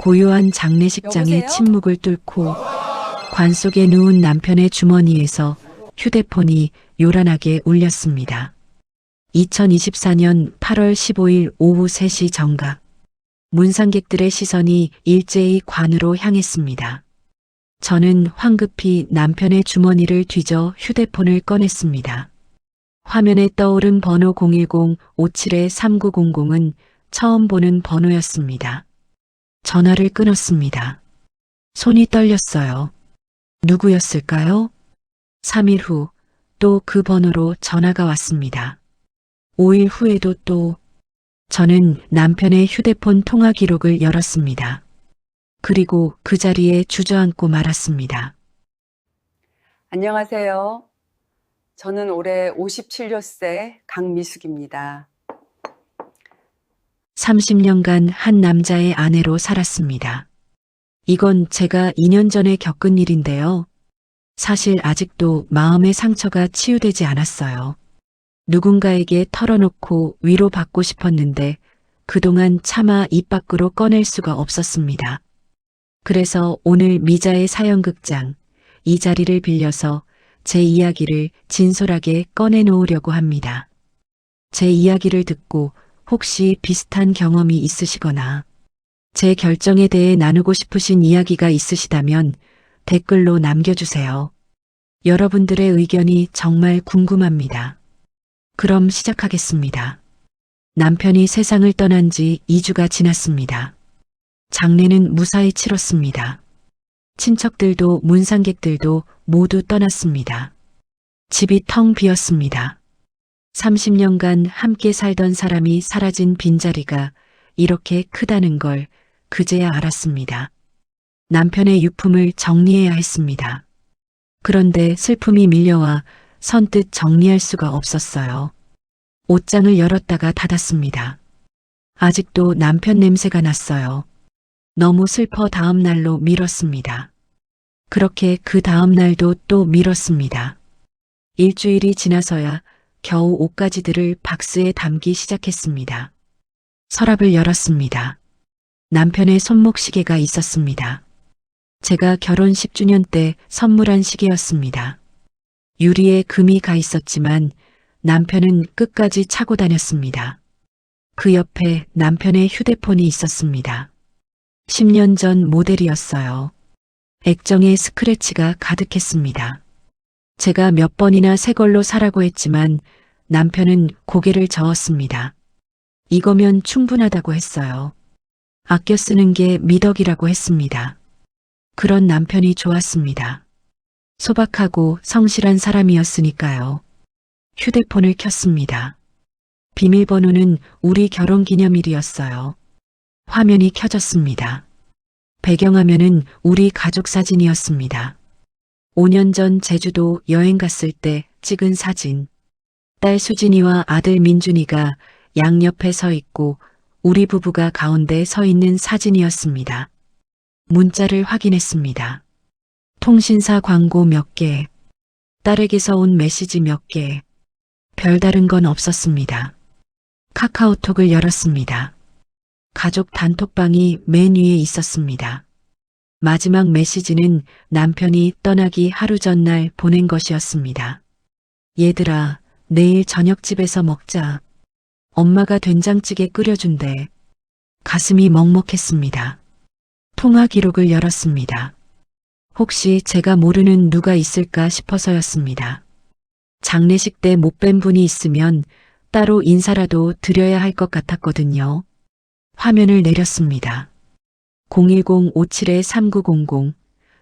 고요한 장례식장의 여보세요? 침묵을 뚫고 관 속에 누운 남편의 주머니에서 휴대폰이 요란하게 울렸습니다. 2024년 8월 15일 오후 3시 정각. 문상객들의 시선이 일제히 관으로 향했습니다. 저는 황급히 남편의 주머니를 뒤져 휴대폰을 꺼냈습니다. 화면에 떠오른 번호 010-57-3900은 처음 보는 번호였습니다. 전화를 끊었습니다. 손이 떨렸어요. 누구였을까요? 3일 후 또 그 번호로 전화가 왔습니다. 5일 후에도 또 저는 남편의 휴대폰 통화 기록을 열었습니다. 그리고 그 자리에 주저앉고 말았습니다. 안녕하세요. 저는 올해 57세 강미숙입니다. 30년간 한 남자의 아내로 살았습니다. 이건 제가 2년 전에 겪은 일인데요. 사실 아직도 마음의 상처가 치유되지 않았어요. 누군가에게 털어놓고 위로받고 싶었는데 그동안 차마 입 밖으로 꺼낼 수가 없었습니다. 그래서 오늘 미자의 사연극장, 이 자리를 빌려서 제 이야기를 진솔하게 꺼내놓으려고 합니다. 제 이야기를 듣고 혹시 비슷한 경험이 있으시거나 제 결정에 대해 나누고 싶으신 이야기가 있으시다면 댓글로 남겨주세요. 여러분들의 의견이 정말 궁금합니다. 그럼 시작하겠습니다. 남편이 세상을 떠난 지 2주가 지났습니다. 장례는 무사히 치렀습니다. 친척들도 문상객들도 모두 떠났습니다. 집이 텅 비었습니다. 30년간 함께 살던 사람이 사라진 빈자리가 이렇게 크다는 걸 그제야 알았습니다. 남편의 유품을 정리해야 했습니다. 그런데 슬픔이 밀려와 선뜻 정리할 수가 없었어요. 옷장을 열었다가 닫았습니다. 아직도 남편 냄새가 났어요. 너무 슬퍼 다음 날로 미뤘습니다. 그렇게 그 다음 날도 또 미뤘습니다. 일주일이 지나서야 겨우 옷가지들을 박스에 담기 시작했습니다. 서랍을 열었습니다. 남편의 손목시계가 있었습니다. 제가 결혼 10주년 때 선물한 시계였습니다. 유리에 금이 가 있었지만 남편은 끝까지 차고 다녔습니다. 그 옆에 남편의 휴대폰이 있었습니다. 10년 전 모델이었어요. 액정에 스크래치가 가득했습니다. 제가 몇 번이나 새 걸로 사라고 했지만 남편은 고개를 저었습니다. 이거면 충분하다고 했어요. 아껴 쓰는 게 미덕이라고 했습니다. 그런 남편이 좋았습니다. 소박하고 성실한 사람이었으니까요. 휴대폰을 켰습니다. 비밀번호는 우리 결혼기념일이었어요. 화면이 켜졌습니다. 배경화면은 우리 가족 사진이었습니다. 5년 전 제주도 여행 갔을 때 찍은 사진. 딸 수진이와 아들 민준이가 양옆에 서 있고 우리 부부가 가운데 서 있는 사진이었습니다. 문자를 확인했습니다. 통신사 광고 몇 개, 딸에게서 온 메시지 몇 개, 별다른 건 없었습니다. 카카오톡을 열었습니다. 가족 단톡방이 맨 위에 있었습니다. 마지막 메시지는 남편이 떠나기 하루 전날 보낸 것이었습니다. 얘들아, 내일 저녁집에서 먹자. 엄마가 된장찌개 끓여준대. 가슴이 먹먹했습니다. 통화 기록을 열었습니다. 혹시 제가 모르는 누가 있을까 싶어서였습니다. 장례식 때 못 뵌 분이 있으면 따로 인사라도 드려야 할 것 같았거든요. 화면을 내렸습니다. 010-57-3900,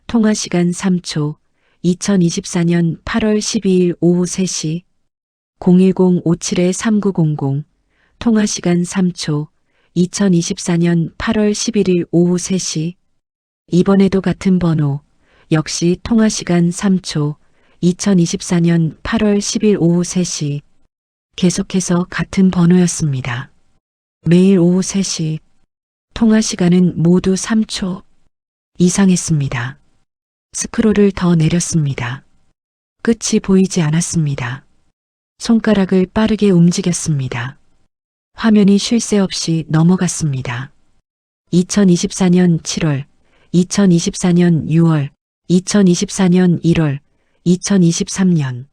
통화시간 3초, 2024년 8월 12일 오후 3시, 010-57-3900, 통화시간 3초, 2024년 8월 11일 오후 3시. 이번에도 같은 번호, 역시 통화시간 3초, 2024년 8월 10일 오후 3시. 계속해서 같은 번호였습니다. 매일 오후 3시. 통화시간은 모두 3초 이상했습니다. 스크롤을 더 내렸습니다. 끝이 보이지 않았습니다. 손가락을 빠르게 움직였습니다. 화면이 쉴 새 없이 넘어갔습니다. 2024년 7월, 2024년 6월, 2024년 1월, 2023년,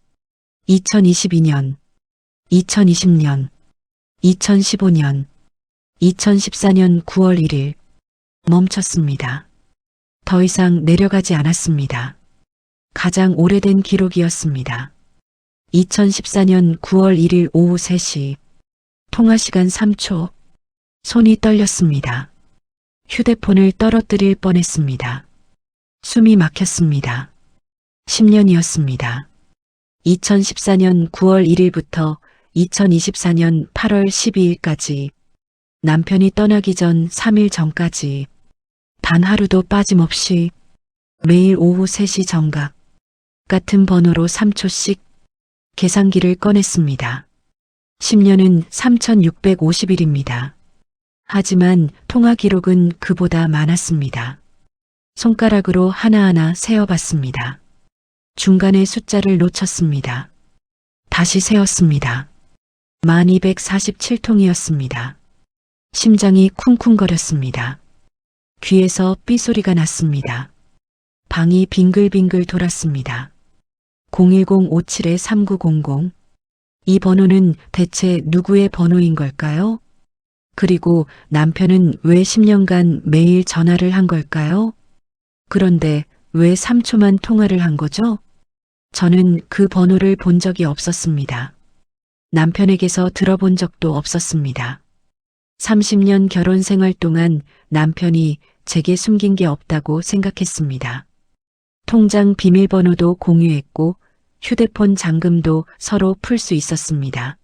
2022년, 2020년, 2015년, 2014년 9월 1일 멈췄습니다. 더 이상 내려가지 않았습니다. 가장 오래된 기록이었습니다. 2014년 9월 1일 오후 3시, 통화시간 3초, 손이 떨렸습니다. 휴대폰을 떨어뜨릴 뻔했습니다. 숨이 막혔습니다. 10년이었습니다. 2014년 9월 1일부터 2024년 8월 12일까지 남편이 떠나기 전 3일 전까지 단 하루도 빠짐없이 매일 오후 3시 정각 같은 번호로 3초씩 계산기를 꺼냈습니다. 10년은 3650일입니다. 하지만 통화 기록은 그보다 많았습니다. 손가락으로 하나하나 세어봤습니다. 중간에 숫자를 놓쳤습니다. 다시 세었습니다. 1247통이었습니다. 심장이 쿵쿵거렸습니다. 귀에서 삐소리가 났습니다. 방이 빙글빙글 돌았습니다. 010-57-3900. 이 번호는 대체 누구의 번호인 걸까요? 그리고 남편은 왜 10년간 매일 전화를 한 걸까요? 그런데 왜 3초만 통화를 한 거죠? 저는 그 번호를 본 적이 없었습니다. 남편에게서 들어본 적도 없었습니다. 30년 결혼 생활 동안 남편이 제게 숨긴 게 없다고 생각했습니다. 통장 비밀번호도 공유했고 휴대폰 잠금도 서로 풀 수 있었습니다.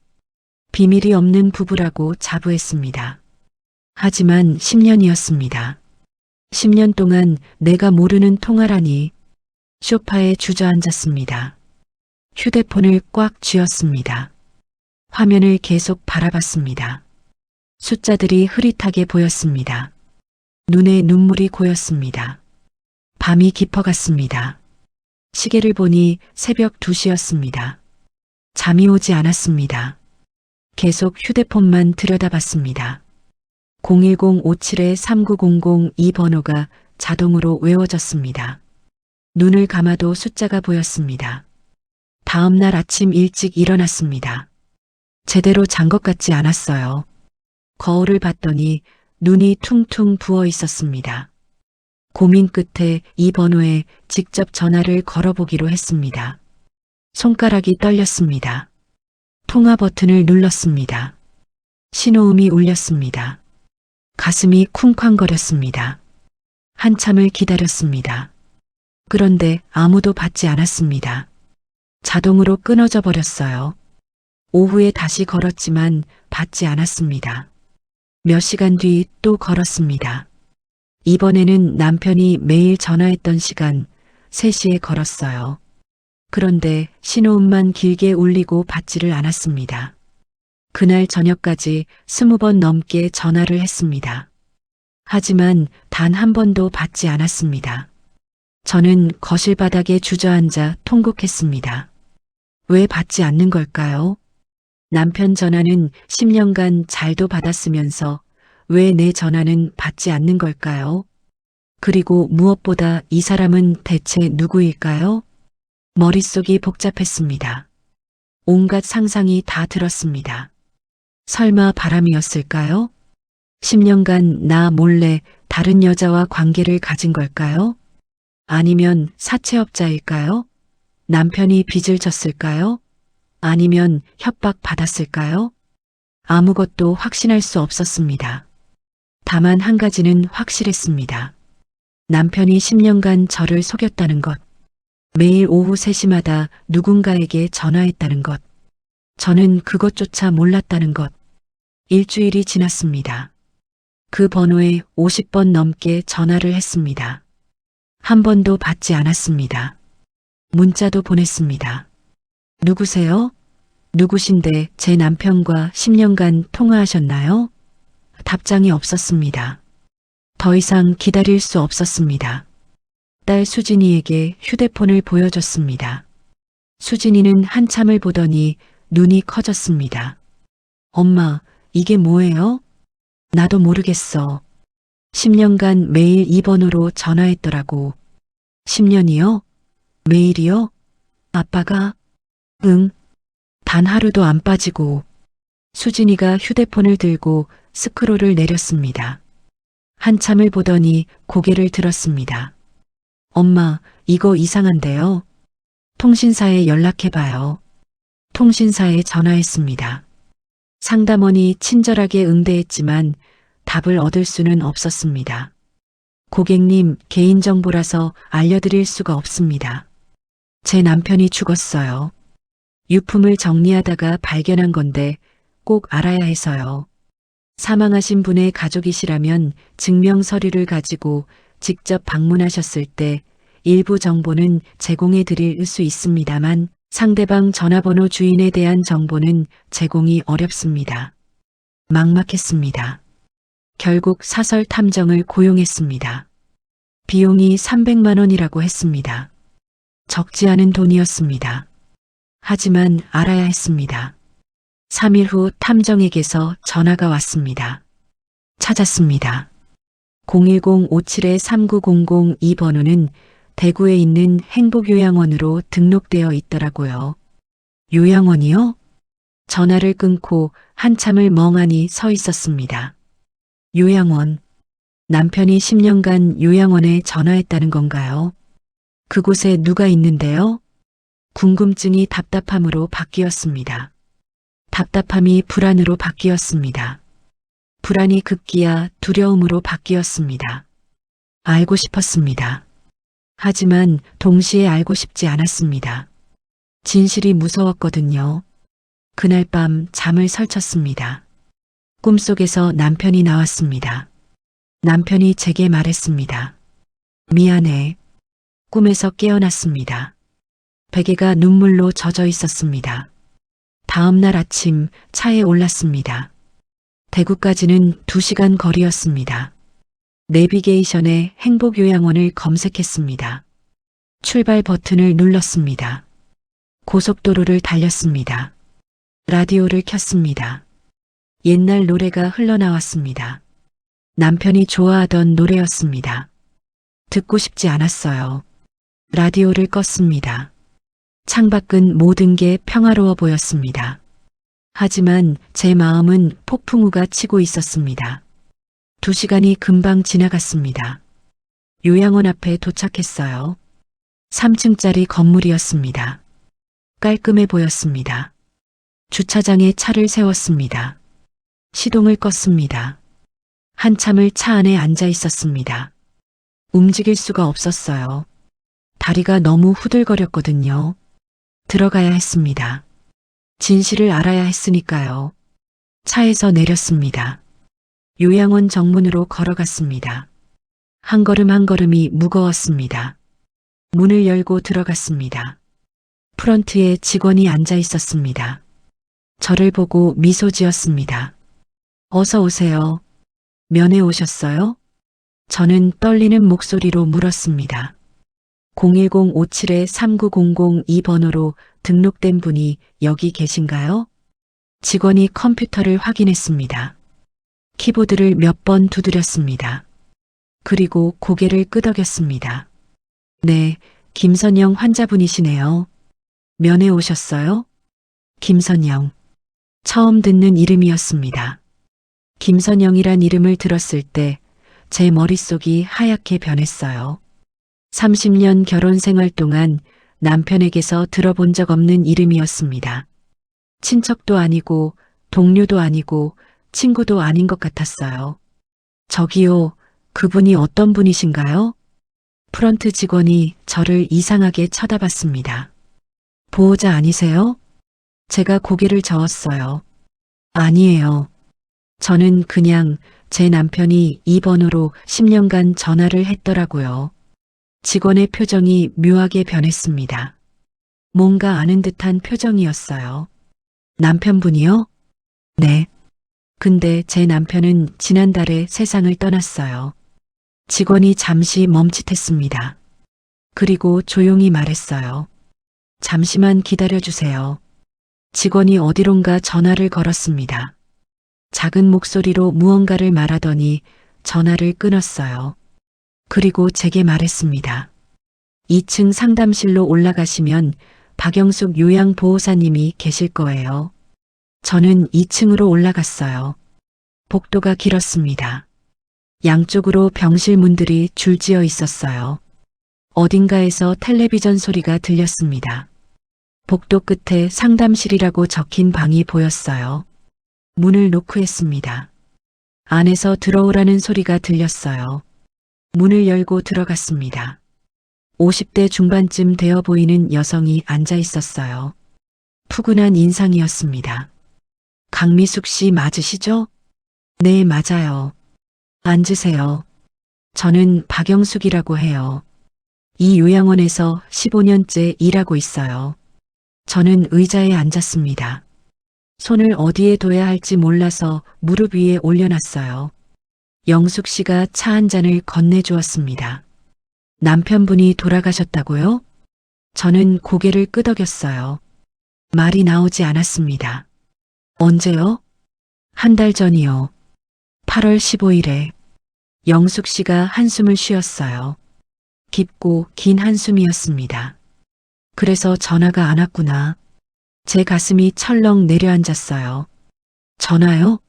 비밀이 없는 부부라고 자부했습니다. 하지만 10년이었습니다. 10년 동안 내가 모르는 통화라니. 소파에 주저앉았습니다. 휴대폰을 꽉 쥐었습니다. 화면을 계속 바라봤습니다. 숫자들이 흐릿하게 보였습니다. 눈에 눈물이 고였습니다. 밤이 깊어갔습니다. 시계를 보니 새벽 2시였습니다. 잠이 오지 않았습니다. 계속 휴대폰만 들여다봤습니다. 010-57-3900 이 번호가 자동으로 외워졌습니다. 눈을 감아도 숫자가 보였습니다. 다음 날 아침 일찍 일어났습니다. 제대로 잔 것 같지 않았어요. 거울을 봤더니 눈이 퉁퉁 부어 있었습니다. 고민 끝에 이 번호에 직접 전화를 걸어보기로 했습니다. 손가락이 떨렸습니다. 통화 버튼을 눌렀습니다. 신호음이 울렸습니다. 가슴이 쿵쾅거렸습니다. 한참을 기다렸습니다. 그런데 아무도 받지 않았습니다. 자동으로 끊어져 버렸어요. 오후에 다시 걸었지만 받지 않았습니다. 몇 시간 뒤 또 걸었습니다. 이번에는 남편이 매일 전화했던 시간 3시에 걸었어요. 그런데 신호음만 길게 울리고 받지를 않았습니다. 그날 저녁까지 20번 넘게 전화를 했습니다. 하지만 단 한 번도 받지 않았습니다. 저는 거실 바닥에 주저앉아 통곡했습니다. 왜 받지 않는 걸까요? 남편 전화는 10년간 잘도 받았으면서 왜 내 전화는 받지 않는 걸까요? 그리고 무엇보다 이 사람은 대체 누구일까요? 머릿속이 복잡했습니다. 온갖 상상이 다 들었습니다. 설마 바람이었을까요? 10년간 나 몰래 다른 여자와 관계를 가진 걸까요? 아니면 사채업자일까요? 남편이 빚을 졌을까요? 아니면 협박받았을까요? 아무것도 확신할 수 없었습니다. 다만 한 가지는 확실했습니다. 남편이 10년간 저를 속였다는 것. 매일 오후 3시마다 누군가에게 전화했다는 것. 저는 그것조차 몰랐다는 것. 일주일이 지났습니다. 그 번호에 50번 넘게 전화를 했습니다. 한 번도 받지 않았습니다. 문자도 보냈습니다. 누구세요? 누구신데 제 남편과 10년간 통화하셨나요? 답장이 없었습니다. 더 이상 기다릴 수 없었습니다. 딸 수진이에게 휴대폰을 보여줬습니다. 수진이는 한참을 보더니 눈이 커졌습니다. 엄마, 이게 뭐예요? 나도 모르겠어. 10년간 매일 이 번호로 전화했더라고. 10년이요? 매일이요? 아빠가? 응. 단 하루도 안 빠지고. 수진이가 휴대폰을 들고 스크롤을 내렸습니다. 한참을 보더니 고개를 들었습니다. 엄마, 이거 이상한데요? 통신사에 연락해봐요. 통신사에 전화했습니다. 상담원이 친절하게 응대했지만 답을 얻을 수는 없었습니다. 고객님, 개인정보라서 알려드릴 수가 없습니다. 제 남편이 죽었어요. 유품을 정리하다가 발견한 건데 꼭 알아야 해서요. 사망하신 분의 가족이시라면 증명 서류를 가지고 직접 방문하셨을 때 일부 정보는 제공해 드릴 수 있습니다만 상대방 전화번호 주인에 대한 정보는 제공이 어렵습니다. 막막했습니다. 결국 사설 탐정을 고용했습니다. 비용이 300만 원이라고 했습니다. 적지 않은 돈이었습니다. 하지만 알아야 했습니다. 3일 후 탐정에게서 전화가 왔습니다. 찾았습니다. 010-57-3900 번호는 대구에 있는 행복요양원으로 등록되어 있더라고요. 요양원이요? 전화를 끊고 한참을 멍하니 서 있었습니다. 요양원. 남편이 10년간 요양원에 전화했다는 건가요? 그곳에 누가 있는데요? 궁금증이 답답함으로 바뀌었습니다. 답답함이 불안으로 바뀌었습니다. 불안이 급기야 두려움으로 바뀌었습니다. 알고 싶었습니다. 하지만 동시에 알고 싶지 않았습니다. 진실이 무서웠거든요. 그날 밤 잠을 설쳤습니다. 꿈속에서 남편이 나왔습니다. 남편이 제게 말했습니다. 미안해. 꿈에서 깨어났습니다. 베개가 눈물로 젖어 있었습니다. 다음 날 아침 차에 올랐습니다. 대구까지는 2시간 거리였습니다. 내비게이션에 행복요양원을 검색했습니다. 출발 버튼을 눌렀습니다. 고속도로를 달렸습니다. 라디오를 켰습니다. 옛날 노래가 흘러나왔습니다. 남편이 좋아하던 노래였습니다. 듣고 싶지 않았어요. 라디오를 껐습니다. 창밖은 모든 게 평화로워 보였습니다. 하지만 제 마음은 폭풍우가 치고 있었습니다. 2시간이 금방 지나갔습니다. 요양원 앞에 도착했어요. 3층짜리 건물이었습니다. 깔끔해 보였습니다. 주차장에 차를 세웠습니다. 시동을 껐습니다. 한참을 차 안에 앉아 있었습니다. 움직일 수가 없었어요. 다리가 너무 후들거렸거든요. 들어가야 했습니다. 진실을 알아야 했으니까요. 차에서 내렸습니다. 요양원 정문으로 걸어갔습니다. 한 걸음 한 걸음이 무거웠습니다. 문을 열고 들어갔습니다. 프런트에 직원이 앉아 있었습니다. 저를 보고 미소 지었습니다. 어서 오세요. 면회 오셨어요? 저는 떨리는 목소리로 물었습니다. 010-57-3900 번호로 등록된 분이 여기 계신가요? 직원이 컴퓨터를 확인했습니다. 키보드를 몇 번 두드렸습니다. 그리고 고개를 끄덕였습니다. 네, 김선영 환자분이시네요. 면회 오셨어요? 김선영. 처음 듣는 이름이었습니다. 김선영이란 이름을 들었을 때 제 머릿속이 하얗게 변했어요. 30년 결혼 생활 동안 남편에게서 들어본 적 없는 이름이었습니다. 친척도 아니고 동료도 아니고 친구도 아닌 것 같았어요. 저기요, 그분이 어떤 분이신가요? 프런트 직원이 저를 이상하게 쳐다봤습니다. 보호자 아니세요? 제가 고개를 저었어요. 아니에요. 저는 그냥 제 남편이 이 번호로 10년간 전화를 했더라고요. 직원의 표정이 묘하게 변했습니다. 뭔가 아는 듯한 표정이었어요. 남편분이요? 네. 근데 제 남편은 지난달에 세상을 떠났어요. 직원이 잠시 멈칫했습니다. 그리고 조용히 말했어요. 잠시만 기다려주세요. 직원이 어디론가 전화를 걸었습니다. 작은 목소리로 무언가를 말하더니 전화를 끊었어요. 그리고 제게 말했습니다. 2층 상담실로 올라가시면 박영숙 요양보호사님이 계실 거예요. 저는 2층으로 올라갔어요. 복도가 길었습니다. 양쪽으로 병실 문들이 줄지어 있었어요. 어딘가에서 텔레비전 소리가 들렸습니다. 복도 끝에 상담실이라고 적힌 방이 보였어요. 문을 노크했습니다. 안에서 들어오라는 소리가 들렸어요. 문을 열고 들어갔습니다. 50대 중반쯤 되어 보이는 여성이 앉아 있었어요. 푸근한 인상이었습니다. 강미숙 씨 맞으시죠? 네, 맞아요. 앉으세요. 저는 박영숙이라고 해요. 이 요양원에서 15년째 일하고 있어요. 저는 의자에 앉았습니다. 손을 어디에 둬야 할지 몰라서 무릎 위에 올려놨어요. 영숙 씨가 차 한 잔을 건네주었습니다. 남편분이 돌아가셨다고요? 저는 고개를 끄덕였어요. 말이 나오지 않았습니다. 언제요? 한 달 전이요. 8월 15일에. 영숙 씨가 한숨을 쉬었어요. 깊고 긴 한숨이었습니다. 그래서 전화가 안 왔구나. 제 가슴이 철렁 내려앉았어요. 전화요?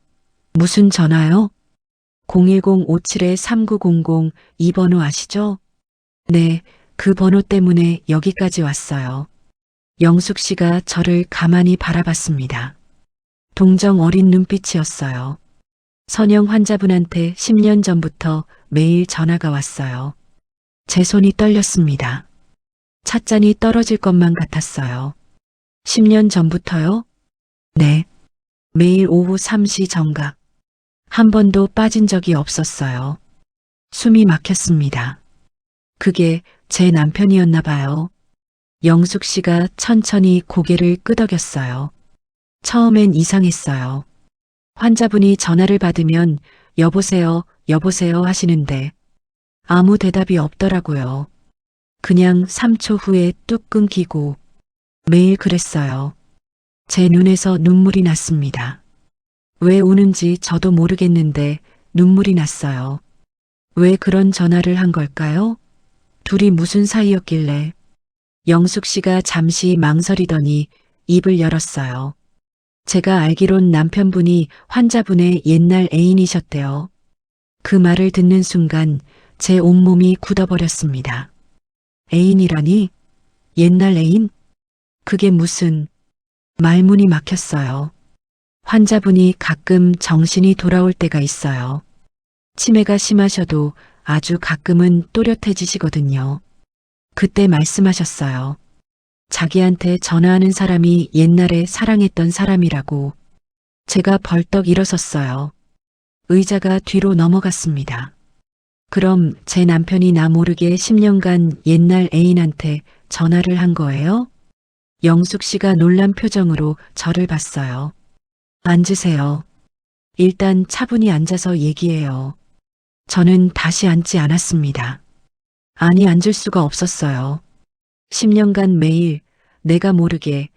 무슨 전화요? 010-57-3900 이 번호 아시죠? 네, 그 번호 때문에 여기까지 왔어요. 영숙 씨가 저를 가만히 바라봤습니다. 동정 어린 눈빛이었어요. 선영 환자분한테 10년 전부터 매일 전화가 왔어요. 제 손이 떨렸습니다. 찻잔이 떨어질 것만 같았어요. 10년 전부터요? 네. 매일 오후 3시 정각. 한 번도 빠진 적이 없었어요. 숨이 막혔습니다. 그게 제 남편이었나 봐요. 영숙 씨가 천천히 고개를 끄덕였어요. 처음엔 이상했어요. 환자분이 전화를 받으면 여보세요, 여보세요 하시는데 아무 대답이 없더라고요. 그냥 3초 후에 뚝 끊기고 매일 그랬어요. 제 눈에서 눈물이 났습니다. 왜 우는지 저도 모르겠는데 눈물이 났어요. 왜 그런 전화를 한 걸까요? 둘이 무슨 사이였길래. 영숙 씨가 잠시 망설이더니 입을 열었어요. 제가 알기론 남편분이 환자분의 옛날 애인이셨대요. 그 말을 듣는 순간 제 온몸이 굳어버렸습니다. 애인이라니? 옛날 애인? 그게 무슨... 말문이 막혔어요. 환자분이 가끔 정신이 돌아올 때가 있어요. 치매가 심하셔도 아주 가끔은 또렷해지시거든요. 그때 말씀하셨어요. 자기한테 전화하는 사람이 옛날에 사랑했던 사람이라고. 제가 벌떡 일어섰어요. 의자가 뒤로 넘어갔습니다. 그럼 제 남편이 나 모르게 10년간 옛날 애인한테 전화를 한 거예요? 영숙 씨가 놀란 표정으로 저를 봤어요. 앉으세요. 일단 차분히 앉아서 얘기해요. 저는 다시 앉지 않았습니다. 아니, 앉을 수가 없었어요. 10년간 매일 내가 모르게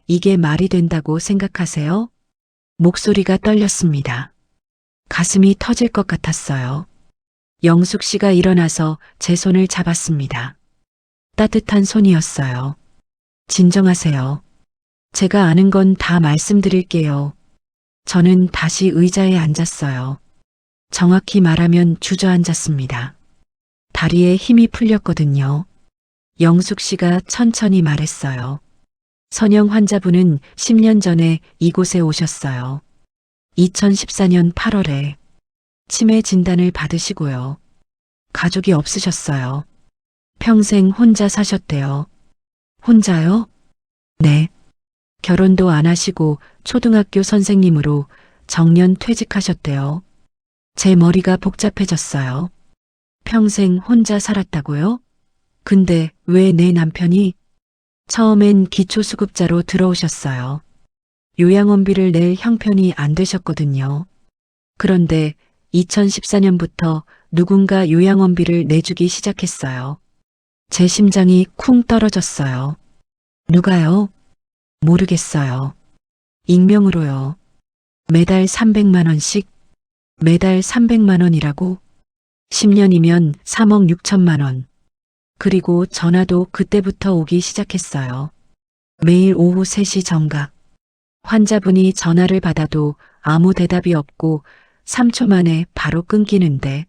이게 말이 된다고 생각하세요? 목소리가 떨렸습니다. 가슴이 터질 것 같았어요. 영숙 씨가 일어나서 제 손을 잡았습니다. 따뜻한 손이었어요. 진정하세요. 제가 아는 건 다 말씀드릴게요. 저는 다시 의자에 앉았어요. 정확히 말하면 주저앉았습니다. 다리에 힘이 풀렸거든요. 영숙 씨가 천천히 말했어요. 선영 환자분은 10년 전에 이곳에 오셨어요. 2014년 8월에 치매 진단을 받으시고요. 가족이 없으셨어요. 평생 혼자 사셨대요. 혼자요? 네. 결혼도 안 하시고 초등학교 선생님으로 정년 퇴직하셨대요. 제 머리가 복잡해졌어요. 평생 혼자 살았다고요? 근데 왜 내 남편이? 처음엔 기초수급자로 들어오셨어요. 요양원비를 낼 형편이 안 되셨거든요. 그런데 2014년부터 누군가 요양원비를 내주기 시작했어요. 제 심장이 쿵 떨어졌어요. 누가요? 모르겠어요. 익명으로요. 매달 300만 원씩? 매달 300만 원이라고? 10년이면 3억 6천만 원. 그리고 전화도 그때부터 오기 시작했어요. 매일 오후 3시 정각. 환자분이 전화를 받아도 아무 대답이 없고 3초 만에 바로 끊기는데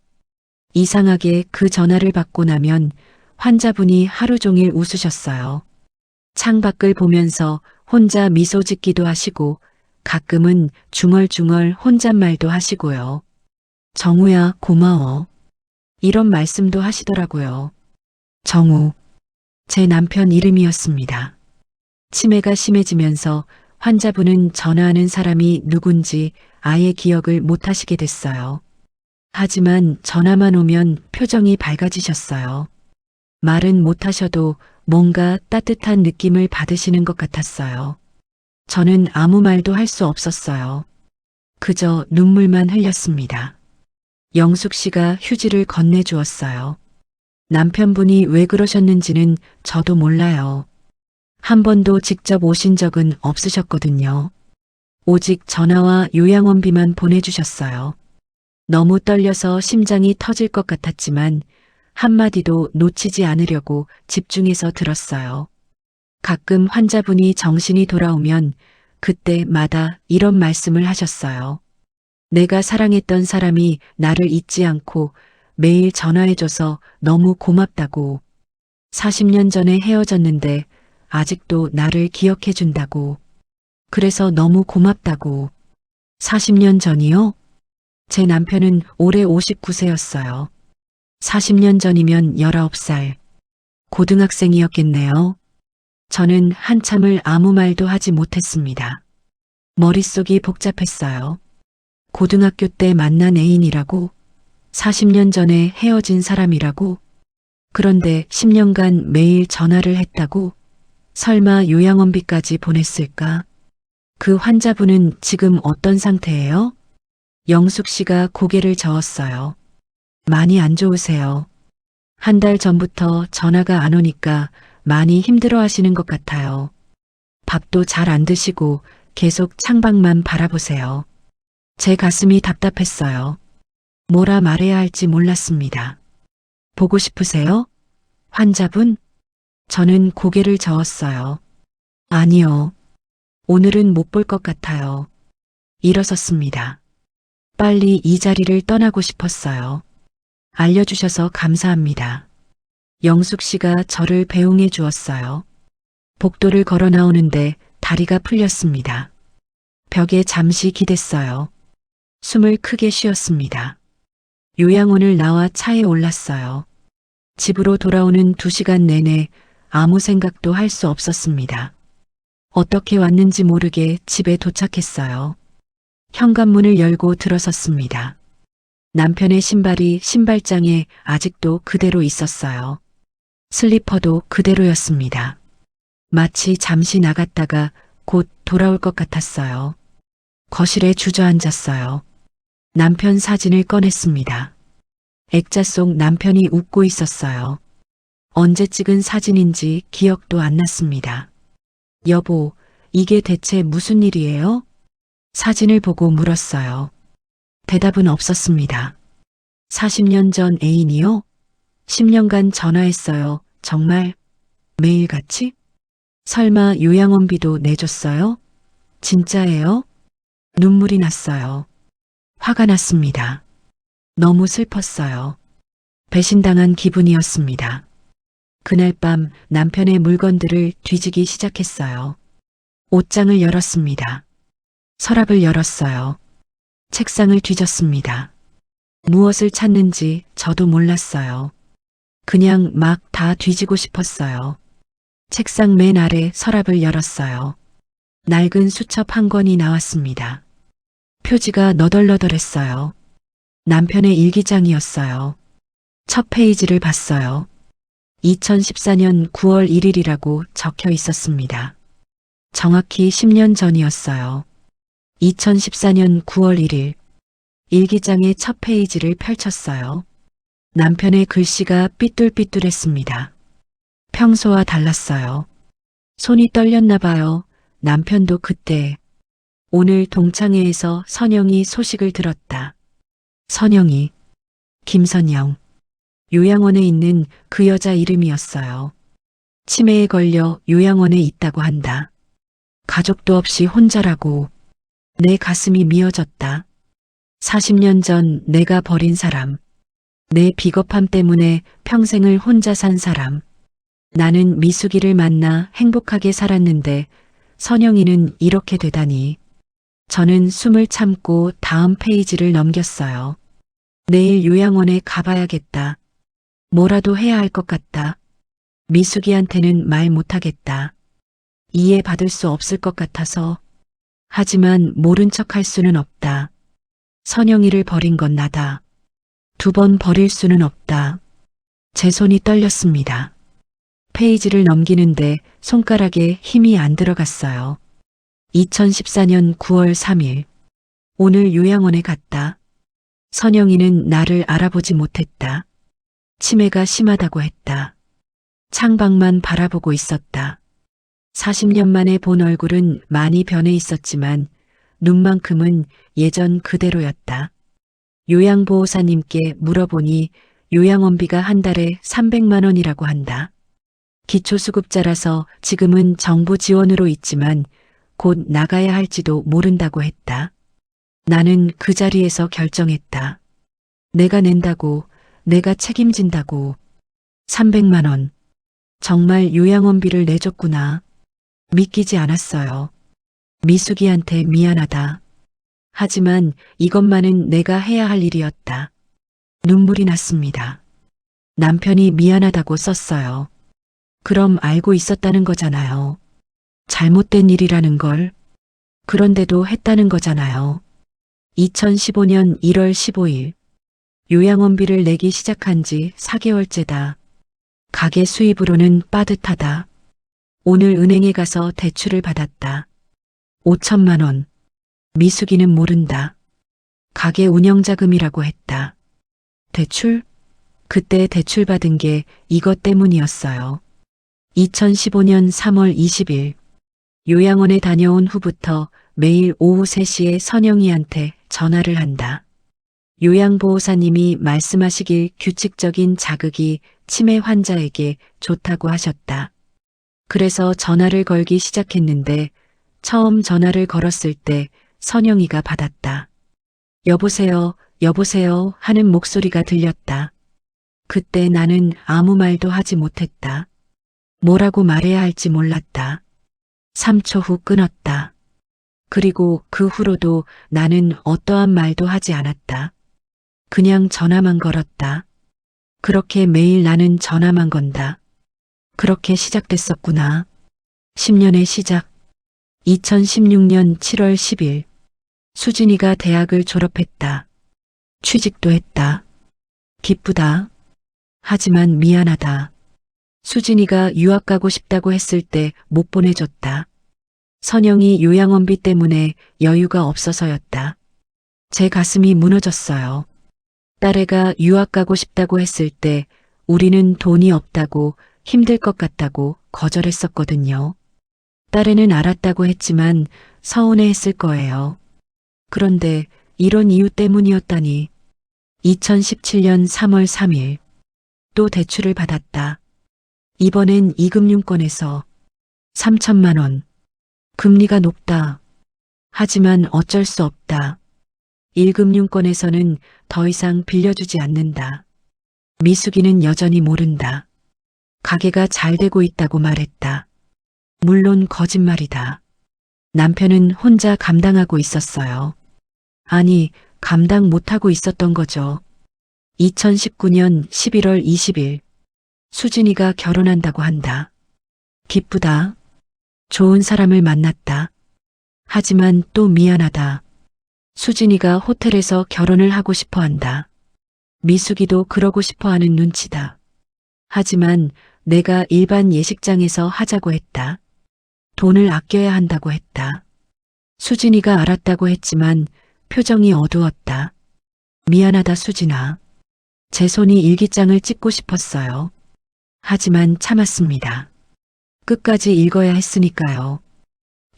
이상하게 그 전화를 받고 나면 환자분이 하루 종일 웃으셨어요. 창밖을 보면서 혼자 미소 짓기도 하시고 가끔은 중얼중얼 혼잣말도 하시고요. 정우야, 고마워. 이런 말씀도 하시더라고요. 정우. 제 남편 이름이었습니다. 치매가 심해지면서 환자분은 전화하는 사람이 누군지 아예 기억을 못 하시게 됐어요. 하지만 전화만 오면 표정이 밝아지셨어요. 말은 못 하셔도 뭔가 따뜻한 느낌을 받으시는 것 같았어요. 저는 아무 말도 할 수 없었어요. 그저 눈물만 흘렸습니다. 영숙 씨가 휴지를 건네주었어요. 남편분이 왜 그러셨는지는 저도 몰라요. 한 번도 직접 오신 적은 없으셨거든요. 오직 전화와 요양원비만 보내주셨어요. 너무 떨려서 심장이 터질 것 같았지만 한마디도 놓치지 않으려고 집중해서 들었어요. 가끔 환자분이 정신이 돌아오면 그때마다 이런 말씀을 하셨어요. 내가 사랑했던 사람이 나를 잊지 않고 매일 전화해줘서 너무 고맙다고. 40년 전에 헤어졌는데 아직도 나를 기억해준다고. 그래서 너무 고맙다고. 40년 전이요? 제 남편은 올해 59세였어요. 40년 전이면 19살. 고등학생이었겠네요. 저는 한참을 아무 말도 하지 못했습니다. 머릿속이 복잡했어요. 고등학교 때 만난 애인이라고, 40년 전에 헤어진 사람이라고, 그런데 10년간 매일 전화를 했다고, 설마 요양원비까지 보냈을까? 그 환자분은 지금 어떤 상태예요? 영숙 씨가 고개를 저었어요. 많이 안 좋으세요. 한 달 전부터 전화가 안 오니까 많이 힘들어 하시는 것 같아요. 밥도 잘 안 드시고 계속 창밖만 바라보세요. 제 가슴이 답답했어요. 뭐라 말해야 할지 몰랐습니다. 보고 싶으세요? 환자분? 저는 고개를 저었어요. 아니요. 오늘은 못 볼 것 같아요. 일어섰습니다. 빨리 이 자리를 떠나고 싶었어요. 알려주셔서 감사합니다. 영숙 씨가 저를 배웅해 주었어요. 복도를 걸어 나오는데 다리가 풀렸습니다. 벽에 잠시 기댔어요. 숨을 크게 쉬었습니다. 요양원을 나와 차에 올랐어요. 집으로 돌아오는 2시간 내내 아무 생각도 할 수 없었습니다. 어떻게 왔는지 모르게 집에 도착했어요. 현관문을 열고 들어섰습니다. 남편의 신발이 신발장에 아직도 그대로 있었어요. 슬리퍼도 그대로였습니다. 마치 잠시 나갔다가 곧 돌아올 것 같았어요. 거실에 주저앉았어요. 남편 사진을 꺼냈습니다. 액자 속 남편이 웃고 있었어요. 언제 찍은 사진인지 기억도 안 났습니다. 여보, 이게 대체 무슨 일이에요? 사진을 보고 물었어요. 대답은 없었습니다. 40년 전 애인이요? 10년간 전화했어요. 정말 매일같이? 설마 요양원비도 내줬어요? 진짜예요? 눈물이 났어요. 화가 났습니다. 너무 슬펐어요. 배신당한 기분이었습니다. 그날 밤 남편의 물건들을 뒤지기 시작했어요. 옷장을 열었습니다. 서랍을 열었어요. 책상을 뒤졌습니다. 무엇을 찾는지 저도 몰랐어요. 그냥 막 다 뒤지고 싶었어요. 책상 맨 아래 서랍을 열었어요. 낡은 수첩 한 권이 나왔습니다. 표지가 너덜너덜했어요. 남편의 일기장이었어요. 첫 페이지를 봤어요. 2014년 9월 1일이라고 적혀 있었습니다. 정확히 10년 전이었어요. 2014년 9월 1일. 일기장의 첫 페이지를 펼쳤어요. 남편의 글씨가 삐뚤삐뚤했습니다. 평소와 달랐어요. 손이 떨렸나 봐요. 남편도 그때. 오늘 동창회에서 선영이 소식을 들었다. 선영이. 김선영. 요양원에 있는 그 여자 이름이었어요. 치매에 걸려 요양원에 있다고 한다. 가족도 없이 혼자라고. 내 가슴이 미어졌다. 40년 전 내가 버린 사람. 내 비겁함 때문에 평생을 혼자 산 사람. 나는 미숙이를 만나 행복하게 살았는데 선영이는 이렇게 되다니. 저는 숨을 참고 다음 페이지를 넘겼어요. 내일 요양원에 가봐야겠다. 뭐라도 해야 할 것 같다. 미숙이한테는 말 못하겠다. 이해받을 수 없을 것 같아서. 하지만 모른 척 할 수는 없다. 선영이를 버린 건 나다. 2번 버릴 수는 없다. 제 손이 떨렸습니다. 페이지를 넘기는데 손가락에 힘이 안 들어갔어요. 2014년 9월 3일. 오늘 요양원에 갔다. 선영이는 나를 알아보지 못했다. 치매가 심하다고 했다. 창밖만 바라보고 있었다. 40년 만에 본 얼굴은 많이 변해 있었지만 눈만큼은 예전 그대로였다. 요양보호사님께 물어보니 요양원비가 한 달에 300만 원이라고 한다. 기초수급자라서 지금은 정부 지원으로 있지만 곧 나가야 할지도 모른다고 했다. 나는 그 자리에서 결정했다. 내가 낸다고, 내가 책임진다고. 300만 원. 정말 요양원비를 내줬구나. 믿기지 않았어요. 미숙이한테 미안하다. 하지만 이것만은 내가 해야 할 일이었다. 눈물이 났습니다. 남편이 미안하다고 썼어요. 그럼 알고 있었다는 거잖아요. 잘못된 일이라는 걸. 그런데도 했다는 거잖아요. 2015년 1월 15일. 요양원비를 내기 시작한 지 4개월째다. 가게 수입으로는 빠듯하다. 오늘 은행에 가서 대출을 받았다. 5천만 원. 미숙이는 모른다. 가게 운영자금이라고 했다. 대출? 그때 대출 받은 게 이것 때문이었어요. 2015년 3월 20일. 요양원에 다녀온 후부터 매일 오후 3시에 선영이한테 전화를 한다. 요양보호사님이 말씀하시길 규칙적인 자극이 치매 환자에게 좋다고 하셨다. 그래서 전화를 걸기 시작했는데 처음 전화를 걸었을 때 선영이가 받았다. 여보세요, 여보세요 하는 목소리가 들렸다. 그때 나는 아무 말도 하지 못했다. 뭐라고 말해야 할지 몰랐다. 3초 후 끊었다. 그리고 그 후로도 나는 어떠한 말도 하지 않았다. 그냥 전화만 걸었다. 그렇게 매일 나는 전화만 건다. 그렇게 시작됐었구나. 10년의 시작. 2016년 7월 10일. 수진이가 대학을 졸업했다. 취직도 했다. 기쁘다. 하지만 미안하다. 수진이가 유학 가고 싶다고 했을 때 못 보내줬다. 선영이 요양원비 때문에 여유가 없어서였다. 제 가슴이 무너졌어요. 딸애가 유학 가고 싶다고 했을 때 우리는 돈이 없다고 힘들 것 같다고 거절했었거든요. 딸애는 알았다고 했지만 서운해했을 거예요. 그런데 이런 이유 때문이었다니. 2017년 3월 3일. 또 대출을 받았다. 이번엔 이금융권에서 3천만 원. 금리가 높다. 하지만 어쩔 수 없다. 1금융권에서는 더 이상 빌려주지 않는다. 미숙이는 여전히 모른다. 가게가 잘 되고 있다고 말했다. 물론 거짓말이다. 남편은 혼자 감당하고 있었어요. 아니, 감당 못하고 있었던 거죠. 2019년 11월 20일. 수진이가 결혼한다고 한다. 기쁘다. 좋은 사람을 만났다. 하지만 또 미안하다. 수진이가 호텔에서 결혼을 하고 싶어 한다. 미숙이도 그러고 싶어 하는 눈치다. 하지만 내가 일반 예식장에서 하자고 했다. 돈을 아껴야 한다고 했다. 수진이가 알았다고 했지만 표정이 어두웠다. 미안하다 수진아. 제 손이 일기장을 찍고 싶었어요. 하지만 참았습니다. 끝까지 읽어야 했으니까요.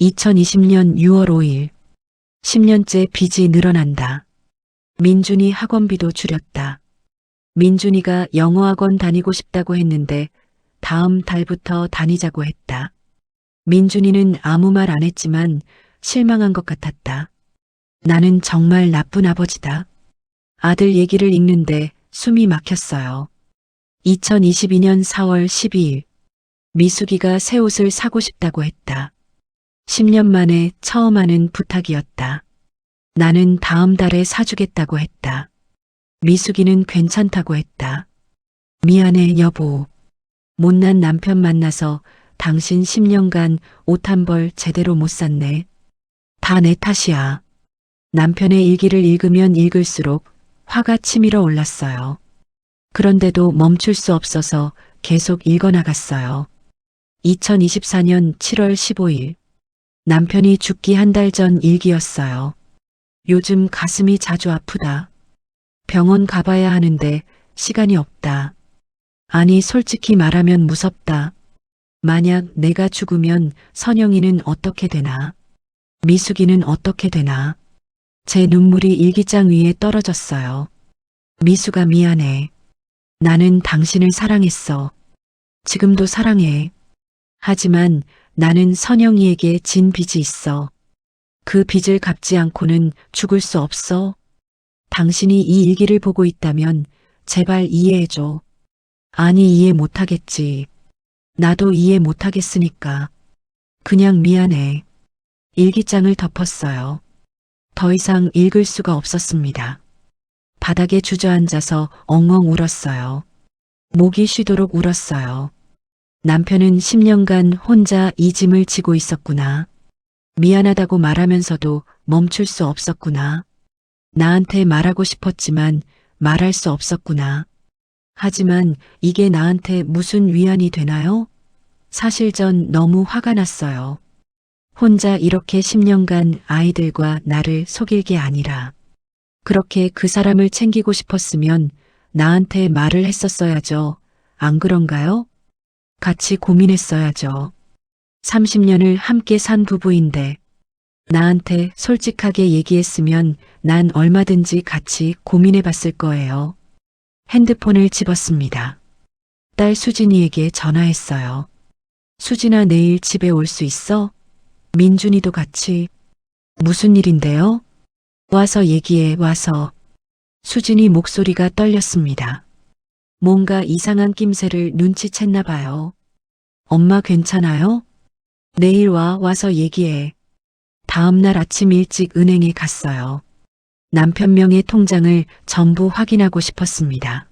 2020년 6월 5일. 10년째 빚이 늘어난다. 민준이 학원비도 줄였다. 민준이가 영어학원 다니고 싶다고 했는데 다음 달부터 다니자고 했다. 민준이는 아무 말 안 했지만 실망한 것 같았다. 나는 정말 나쁜 아버지다. 아들 얘기를 읽는데 숨이 막혔어요. 2022년 4월 12일. 미숙이가 새 옷을 사고 싶다고 했다. 10년 만에 처음 하는 부탁이었다. 나는 다음 달에 사주겠다고 했다. 미숙이는 괜찮다고 했다. 미안해, 여보. 못난 남편 만나서 당신 10년간 옷 한 벌 제대로 못 샀네. 다 내 탓이야. 남편의 일기를 읽으면 읽을수록 화가 치밀어 올랐어요. 그런데도 멈출 수 없어서 계속 읽어나갔어요. 2024년 7월 15일. 남편이 죽기 한 달 전 일기였어요. 요즘 가슴이 자주 아프다. 병원 가봐야 하는데 시간이 없다. 아니, 솔직히 말하면 무섭다. 만약 내가 죽으면 선영이는 어떻게 되나? 미숙이는 어떻게 되나? 제 눈물이 일기장 위에 떨어졌어요. 미숙아, 미안해. 나는 당신을 사랑했어. 지금도 사랑해. 하지만 나는 선영이에게 진 빚이 있어. 그 빚을 갚지 않고는 죽을 수 없어. 당신이 이 일기를 보고 있다면 제발 이해해줘. 아니, 이해 못하겠지. 나도 이해 못하겠으니까. 그냥 미안해. 일기장을 덮었어요. 더 이상 읽을 수가 없었습니다. 바닥에 주저앉아서 엉엉 울었어요. 목이 쉬도록 울었어요. 남편은 10년간 혼자 이 짐을 지고 있었구나. 미안하다고 말하면서도 멈출 수 없었구나. 나한테 말하고 싶었지만 말할 수 없었구나. 하지만 이게 나한테 무슨 위안이 되나요? 사실 전 너무 화가 났어요. 혼자 이렇게 10년간 아이들과 나를 속일 게 아니라 그렇게 그 사람을 챙기고 싶었으면 나한테 말을 했었어야죠. 안 그런가요? 같이 고민했어야죠. 30년을 함께 산 부부인데 나한테 솔직하게 얘기했으면 난 얼마든지 같이 고민해 봤을 거예요. 핸드폰을 집었습니다. 딸 수진이에게 전화했어요. 수진아, 내일 집에 올 수 있어? 민준이도 같이. 무슨 일인데요? 와서 얘기해, 와서. 수진이 목소리가 떨렸습니다. 뭔가 이상한 낌새를 눈치챘나 봐요. 엄마 괜찮아요? 내일 와서 얘기해. 다음날 아침 일찍 은행에 갔어요. 남편 명의 통장을 전부 확인하고 싶었습니다.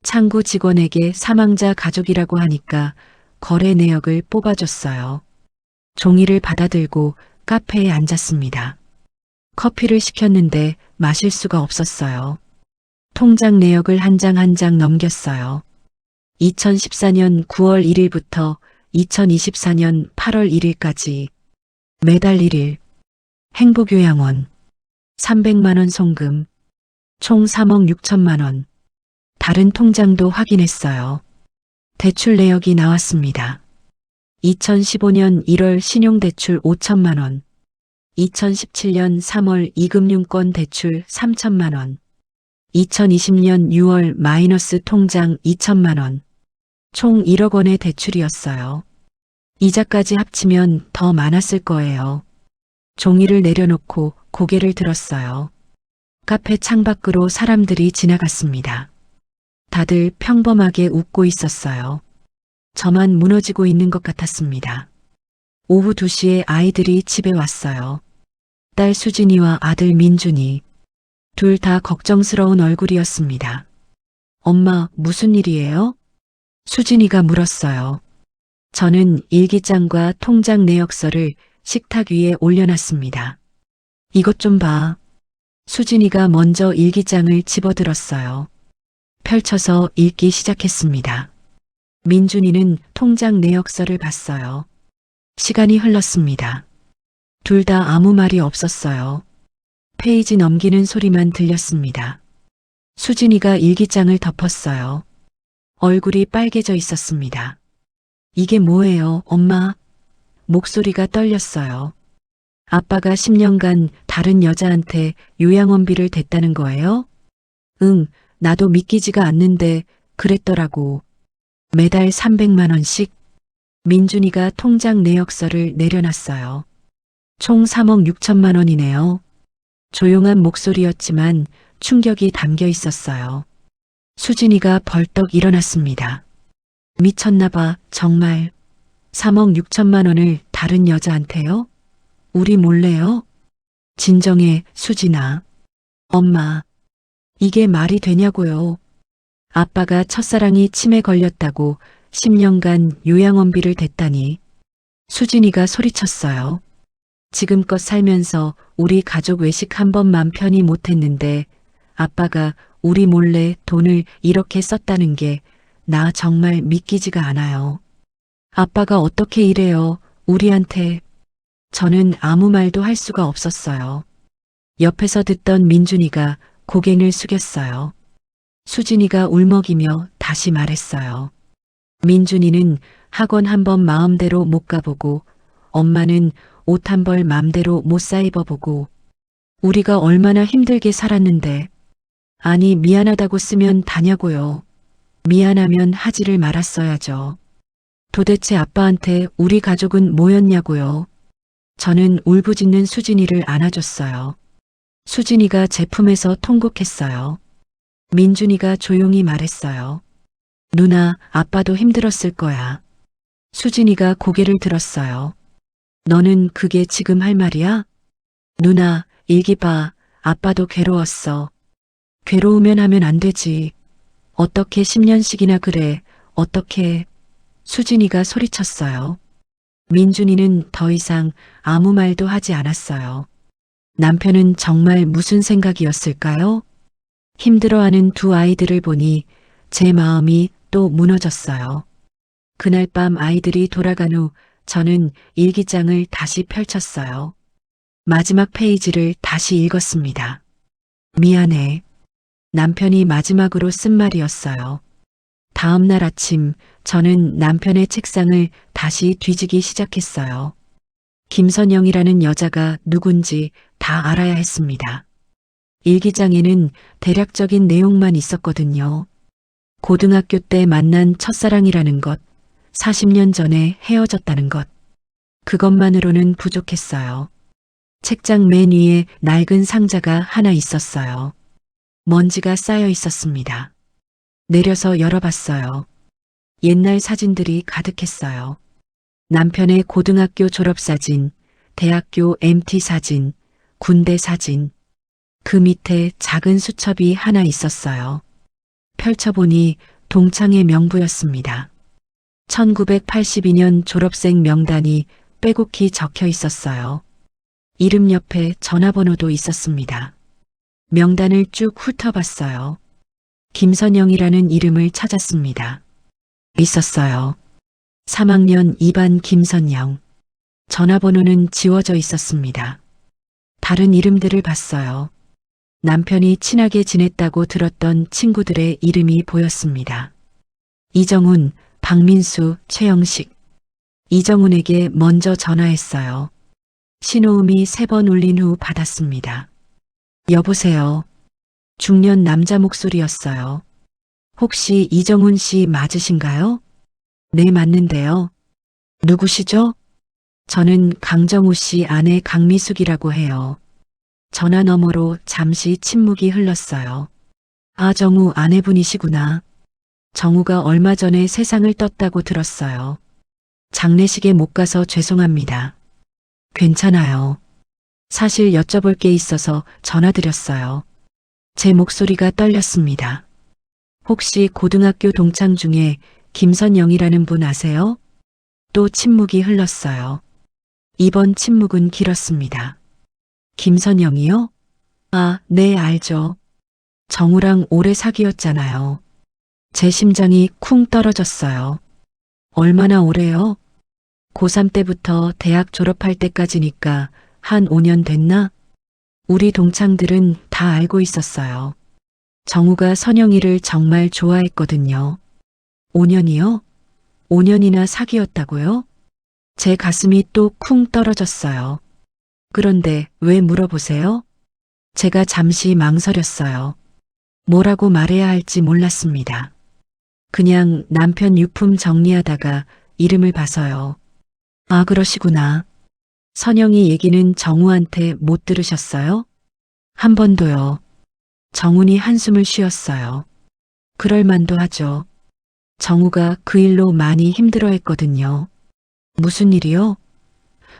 창구 직원에게 사망자 가족이라고 하니까 거래 내역을 뽑아줬어요. 종이를 받아들고 카페에 앉았습니다. 커피를 시켰는데 마실 수가 없었어요. 통장 내역을 한 장 한 장 넘겼어요. 2014년 9월 1일부터 2024년 8월 1일까지 매달 1일 행복요양원 300만 원 송금 총 3억 6천만 원. 다른 통장도 확인했어요. 대출 내역이 나왔습니다. 2015년 1월 신용대출 5천만 원, 2017년 3월 이금융권 대출 3천만 원, 2020년 6월 마이너스 통장 2천만 원, 총 1억 원의 대출이었어요. 이자까지 합치면 더 많았을 거예요. 종이를 내려놓고 고개를 들었어요. 카페 창밖으로 사람들이 지나갔습니다. 다들 평범하게 웃고 있었어요. 저만 무너지고 있는 것 같았습니다. 오후 2시에 아이들이 집에 왔어요. 딸 수진이와 아들 민준이. 둘 다 걱정스러운 얼굴이었습니다. 엄마, 무슨 일이에요? 수진이가 물었어요. 저는 일기장과 통장 내역서를 식탁 위에 올려놨습니다. 이것 좀 봐. 수진이가 먼저 일기장을 집어들었어요. 펼쳐서 읽기 시작했습니다. 민준이는 통장 내역서를 봤어요. 시간이 흘렀습니다. 둘 다 아무 말이 없었어요. 페이지 넘기는 소리만 들렸습니다. 수진이가 일기장을 덮었어요. 얼굴이 빨개져 있었습니다. 이게 뭐예요, 엄마? 목소리가 떨렸어요. 아빠가 10년간 다른 여자한테 요양원비를 댔다는 거예요? 응, 나도 믿기지가 않는데 그랬더라고. 매달 300만 원씩. 민준이가 통장 내역서를 내려놨어요. 총 3억 6천만 원이네요. 조용한 목소리였지만 충격이 담겨 있었어요. 수진이가 벌떡 일어났습니다. 미쳤나 봐, 정말. 3억 6천만 원을 다른 여자한테요? 우리 몰래요? 진정해, 수진아. 엄마, 이게 말이 되냐고요. 아빠가 첫사랑이 치매 걸렸다고 10년간 요양원비를 댔다니. 수진이가 소리쳤어요. 지금껏 살면서 우리 가족 외식 한 번만 편히 못했는데 아빠가 우리 몰래 돈을 이렇게 썼다는 게 나 정말 믿기지가 않아요. 아빠가 어떻게 이래요, 우리한테. 저는 아무 말도 할 수가 없었어요. 옆에서 듣던 민준이가 고개를 숙였어요. 수진이가 울먹이며 다시 말했어요. 민준이는 학원 한 번 마음대로 못 가보고 엄마는 옷 한 벌 맘대로 못 사 입어보고 우리가 얼마나 힘들게 살았는데 아니 미안하다고 쓰면 다냐고요. 미안하면 하지를 말았어야죠. 도대체 아빠한테 우리 가족은 뭐였냐고요. 저는 울부짖는 수진이를 안아줬어요. 수진이가 제품에서 통곡했어요. 민준이가 조용히 말했어요. 누나, 아빠도 힘들었을 거야. 수진이가 고개를 들었어요. 너는 그게 지금 할 말이야? 누나, 일기 봐. 아빠도 괴로웠어. 괴로우면 하면 안 되지. 어떻게 10년씩이나 그래. 어떻게. 수진이가 소리쳤어요. 민준이는 더 이상 아무 말도 하지 않았어요. 남편은 정말 무슨 생각이었을까요? 힘들어하는 두 아이들을 보니 제 마음이 또 무너졌어요. 그날 밤 아이들이 돌아간 후 저는 일기장을 다시 펼쳤어요. 마지막 페이지를 다시 읽었습니다. 미안해. 남편이 마지막으로 쓴 말이었어요. 다음 날 아침 저는 남편의 책상을 다시 뒤지기 시작했어요. 김선영이라는 여자가 누군지 다 알아야 했습니다. 일기장에는 대략적인 내용만 있었거든요. 고등학교 때 만난 첫사랑이라는 것, 40년 전에 헤어졌다는 것. 그것만으로는 부족했어요. 책장 맨 위에 낡은 상자가 하나 있었어요. 먼지가 쌓여 있었습니다. 내려서 열어봤어요. 옛날 사진들이 가득했어요. 남편의 고등학교 졸업사진, 대학교 MT 사진, 군대 사진. 그 밑에 작은 수첩이 하나 있었어요. 펼쳐보니 동창의 명부였습니다. 1982년 졸업생 명단이 빼곡히 적혀 있었어요. 이름 옆에 전화번호도 있었습니다. 명단을 쭉 훑어봤어요. 김선영이라는 이름을 찾았습니다. 있었어요. 3학년 2반 김선영. 전화번호는 지워져 있었습니다. 다른 이름들을 봤어요. 남편이 친하게 지냈다고 들었던 친구들의 이름이 보였습니다. 이정훈, 박민수, 최영식. 이정훈에게 먼저 전화했어요. 신호음이 3번 울린 후 받았습니다. 여보세요. 중년 남자 목소리였어요. 혹시 이정훈 씨 맞으신가요? 네, 맞는데요. 누구시죠? 저는 강정우 씨 아내 강미숙이라고 해요. 전화 너머로 잠시 침묵이 흘렀어요. 아, 정우 아내분이시구나. 정우가 얼마 전에 세상을 떴다고 들었어요. 장례식에 못 가서 죄송합니다. 괜찮아요. 사실 여쭤볼 게 있어서 전화드렸어요. 제 목소리가 떨렸습니다. 혹시 고등학교 동창 중에 김선영이라는 분 아세요? 또 침묵이 흘렀어요. 이번 침묵은 길었습니다. 김선영이요? 아, 네, 알죠. 정우랑 오래 사귀었잖아요. 제 심장이 쿵 떨어졌어요. 얼마나 오래요? 고3 때부터 대학 졸업할 때까지니까 한 5년 됐나? 우리 동창들은 다 알고 있었어요. 정우가 선영이를 정말 좋아했거든요. 5년이요? 5년이나 사귀었다고요? 제 가슴이 또 쿵 떨어졌어요. 그런데 왜 물어보세요? 제가 잠시 망설였어요. 뭐라고 말해야 할지 몰랐습니다. 그냥 남편 유품 정리하다가 이름을 봐서요. 아, 그러시구나. 선영이 얘기는 정우한테 못 들으셨어요? 한 번도요. 정훈이 한숨을 쉬었어요. 그럴 만도 하죠. 정우가 그 일로 많이 힘들어했거든요. 무슨 일이요?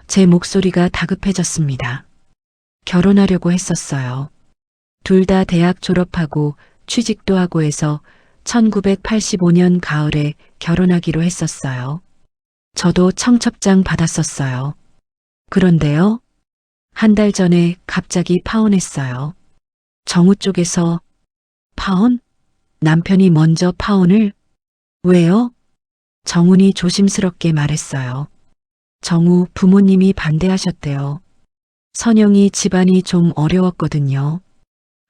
제 목소리가 다급해졌습니다. 결혼하려고 했었어요. 둘 다 대학 졸업하고 취직도 하고 해서 1985년 가을에 결혼하기로 했었어요. 저도 청첩장 받았었어요. 그런데요, 한 달 전에 갑자기 파혼했어요. 정우 쪽에서 파혼? 남편이 먼저 파혼을? 왜요? 정훈이 조심스럽게 말했어요. 정우 부모님이 반대하셨대요. 선영이 집안이 좀 어려웠거든요.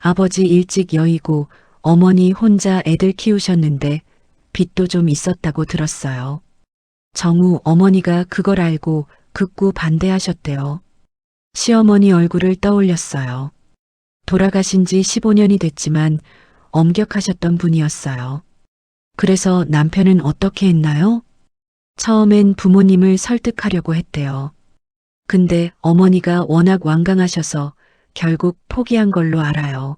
아버지 일찍 여의고 어머니 혼자 애들 키우셨는데 빚도 좀 있었다고 들었어요. 정우 어머니가 그걸 알고 극구 반대하셨대요. 시어머니 얼굴을 떠올렸어요. 돌아가신 지 15년이 됐지만 엄격하셨던 분이었어요. 그래서 남편은 어떻게 했나요? 처음엔 부모님을 설득하려고 했대요. 근데 어머니가 워낙 완강하셔서 결국 포기한 걸로 알아요.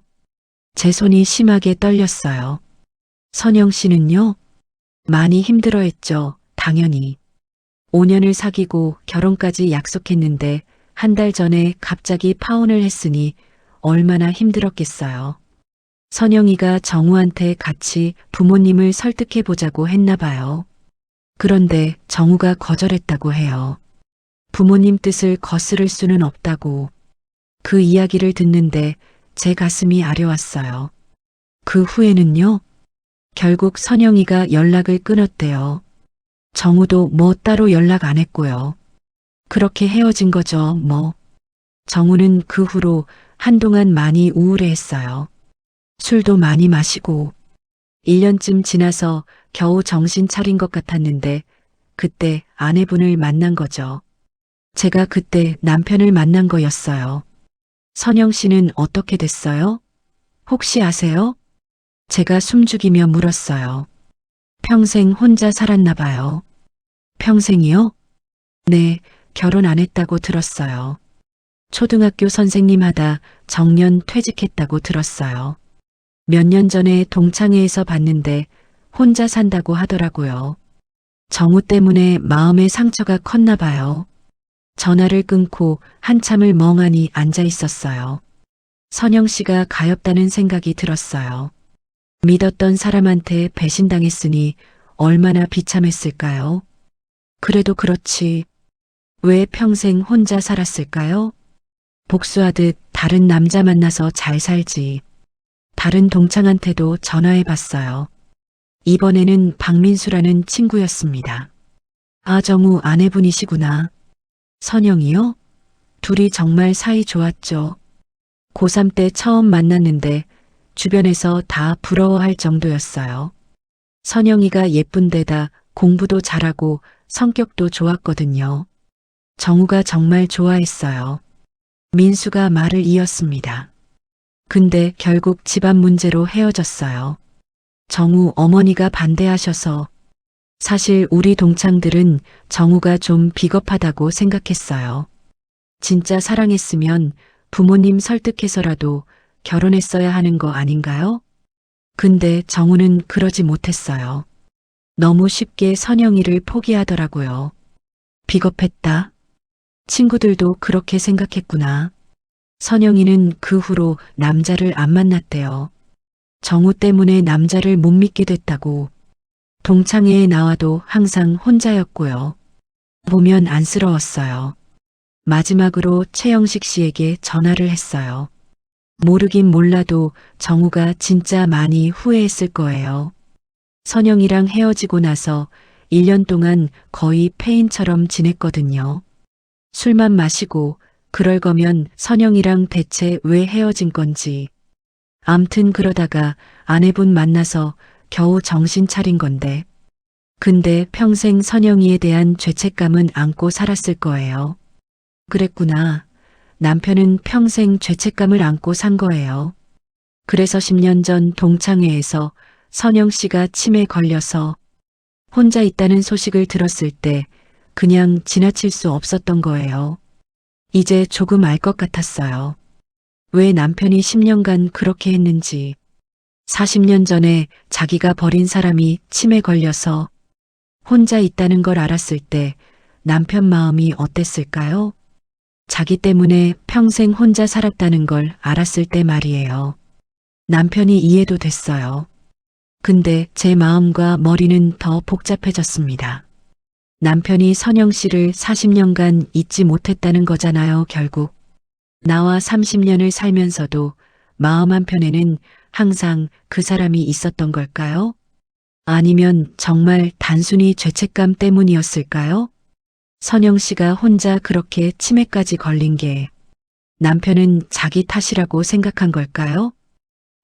제 손이 심하게 떨렸어요. 선영 씨는요? 많이 힘들어했죠, 당연히. 5년을 사귀고 결혼까지 약속했는데 한 달 전에 갑자기 파혼을 했으니 얼마나 힘들었겠어요. 선영이가 정우한테 같이 부모님을 설득해 보자고 했나 봐요. 그런데 정우가 거절했다고 해요. 부모님 뜻을 거스를 수는 없다고. 그 이야기를 듣는데 제 가슴이 아려왔어요. 그 후에는요? 결국 선영이가 연락을 끊었대요. 정우도 뭐 따로 연락 안 했고요. 그렇게 헤어진 거죠, 뭐. 정우는 그 후로 한동안 많이 우울해했어요. 술도 많이 마시고 1년쯤 지나서 겨우 정신 차린 것 같았는데 그때 아내분을 만난 거죠. 제가 그때 남편을 만난 거였어요. 선영 씨는 어떻게 됐어요? 혹시 아세요? 제가 숨죽이며 물었어요. 평생 혼자 살았나 봐요. 평생이요? 네, 결혼 안 했다고 들었어요. 초등학교 선생님 하다 정년 퇴직했다고 들었어요. 몇 년 전에 동창회에서 봤는데 혼자 산다고 하더라고요. 정우 때문에 마음의 상처가 컸나 봐요. 전화를 끊고 한참을 멍하니 앉아 있었어요. 선영 씨가 가엾다는 생각이 들었어요. 믿었던 사람한테 배신당했으니 얼마나 비참했을까요? 그래도 그렇지. 왜 평생 혼자 살았을까요? 복수하듯 다른 남자 만나서 잘 살지. 다른 동창한테도 전화해 봤어요. 이번에는 박민수라는 친구였습니다. 아정우 아내분이시구나. 선영이요? 둘이 정말 사이 좋았죠. 고3 때 처음 만났는데 주변에서 다 부러워할 정도였어요. 선영이가 예쁜 데다 공부도 잘하고 성격도 좋았거든요. 정우가 정말 좋아했어요. 민수가 말을 이었습니다. 근데 결국 집안 문제로 헤어졌어요. 정우 어머니가 반대하셔서. 사실 우리 동창들은 정우가 좀 비겁하다고 생각했어요. 진짜 사랑했으면 부모님 설득해서라도 결혼했어야 하는 거 아닌가요? 근데 정우는 그러지 못했어요. 너무 쉽게 선영이를 포기하더라고요. 비겁했다. 친구들도 그렇게 생각했구나. 선영이는 그 후로 남자를 안 만났대요. 정우 때문에 남자를 못 믿게 됐다고. 동창회에 나와도 항상 혼자였고요. 보면 안쓰러웠어요. 마지막으로 최영식 씨에게 전화를 했어요. 모르긴 몰라도 정우가 진짜 많이 후회했을 거예요. 선영이랑 헤어지고 나서 1년 동안 거의 폐인처럼 지냈거든요. 술만 마시고 그럴 거면 선영이랑 대체 왜 헤어진 건지. 암튼 그러다가 아내분 만나서 겨우 정신 차린 건데. 근데 평생 선영이에 대한 죄책감은 안고 살았을 거예요. 그랬구나. 남편은 평생 죄책감을 안고 산 거예요. 그래서 10년 전 동창회에서 선영 씨가 치매에 걸려서 혼자 있다는 소식을 들었을 때 그냥 지나칠 수 없었던 거예요. 이제 조금 알 것 같았어요. 왜 남편이 10년간 그렇게 했는지. 40년 전에 자기가 버린 사람이 치매 걸려서 혼자 있다는 걸 알았을 때 남편 마음이 어땠을까요? 자기 때문에 평생 혼자 살았다는 걸 알았을 때 말이에요. 남편이 이해도 됐어요. 근데 제 마음과 머리는 더 복잡해졌습니다. 남편이 선영 씨를 40년간 잊지 못했다는 거잖아요, 결국. 나와 30년을 살면서도 마음 한편에는 항상 그 사람이 있었던 걸까요? 아니면 정말 단순히 죄책감 때문이었을까요? 선영 씨가 혼자 그렇게 치매까지 걸린 게 남편은 자기 탓이라고 생각한 걸까요?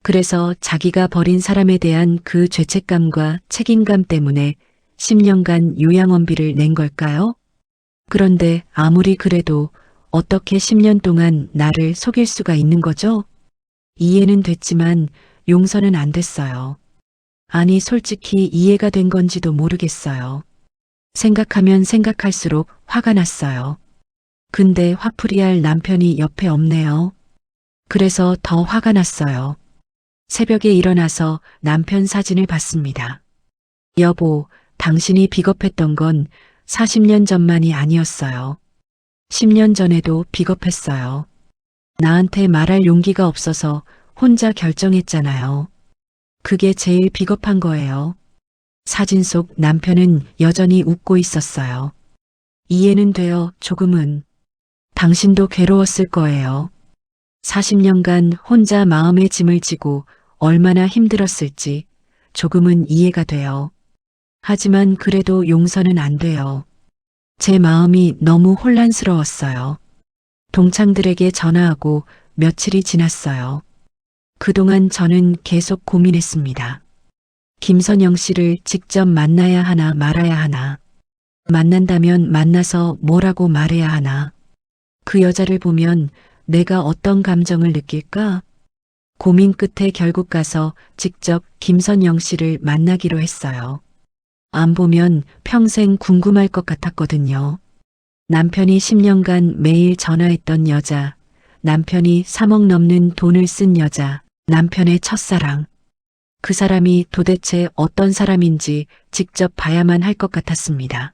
그래서 자기가 버린 사람에 대한 그 죄책감과 책임감 때문에 10년간 요양원비를 낸 걸까요? 그런데 아무리 그래도 어떻게 10년 동안 나를 속일 수가 있는 거죠? 이해는 됐지만 용서는 안 됐어요. 아니, 솔직히 이해가 된 건지도 모르겠어요. 생각하면 생각할수록 화가 났어요. 근데 화풀이할 남편이 옆에 없네요. 그래서 더 화가 났어요. 새벽에 일어나서 남편 사진을 봤습니다. 여보, 당신이 비겁했던 건 40년 전만이 아니었어요. 10년 전에도 비겁했어요. 나한테 말할 용기가 없어서 혼자 결정했잖아요. 그게 제일 비겁한 거예요. 사진 속 남편은 여전히 웃고 있었어요. 이해는 돼요, 조금은. 당신도 괴로웠을 거예요. 40년간 혼자 마음의 짐을 지고 얼마나 힘들었을지 조금은 이해가 돼요. 하지만 그래도 용서는 안 돼요. 제 마음이 너무 혼란스러웠어요. 동창들에게 전화하고 며칠이 지났어요. 그동안 저는 계속 고민했습니다. 김선영 씨를 직접 만나야 하나 말아야 하나. 만난다면 만나서 뭐라고 말해야 하나. 그 여자를 보면 내가 어떤 감정을 느낄까? 고민 끝에 결국 가서 직접 김선영 씨를 만나기로 했어요. 안 보면 평생 궁금할 것 같았거든요. 남편이 10년간 매일 전화했던 여자, 남편이 3억 넘는 돈을 쓴 여자, 남편의 첫사랑. 그 사람이 도대체 어떤 사람인지 직접 봐야만 할 것 같았습니다.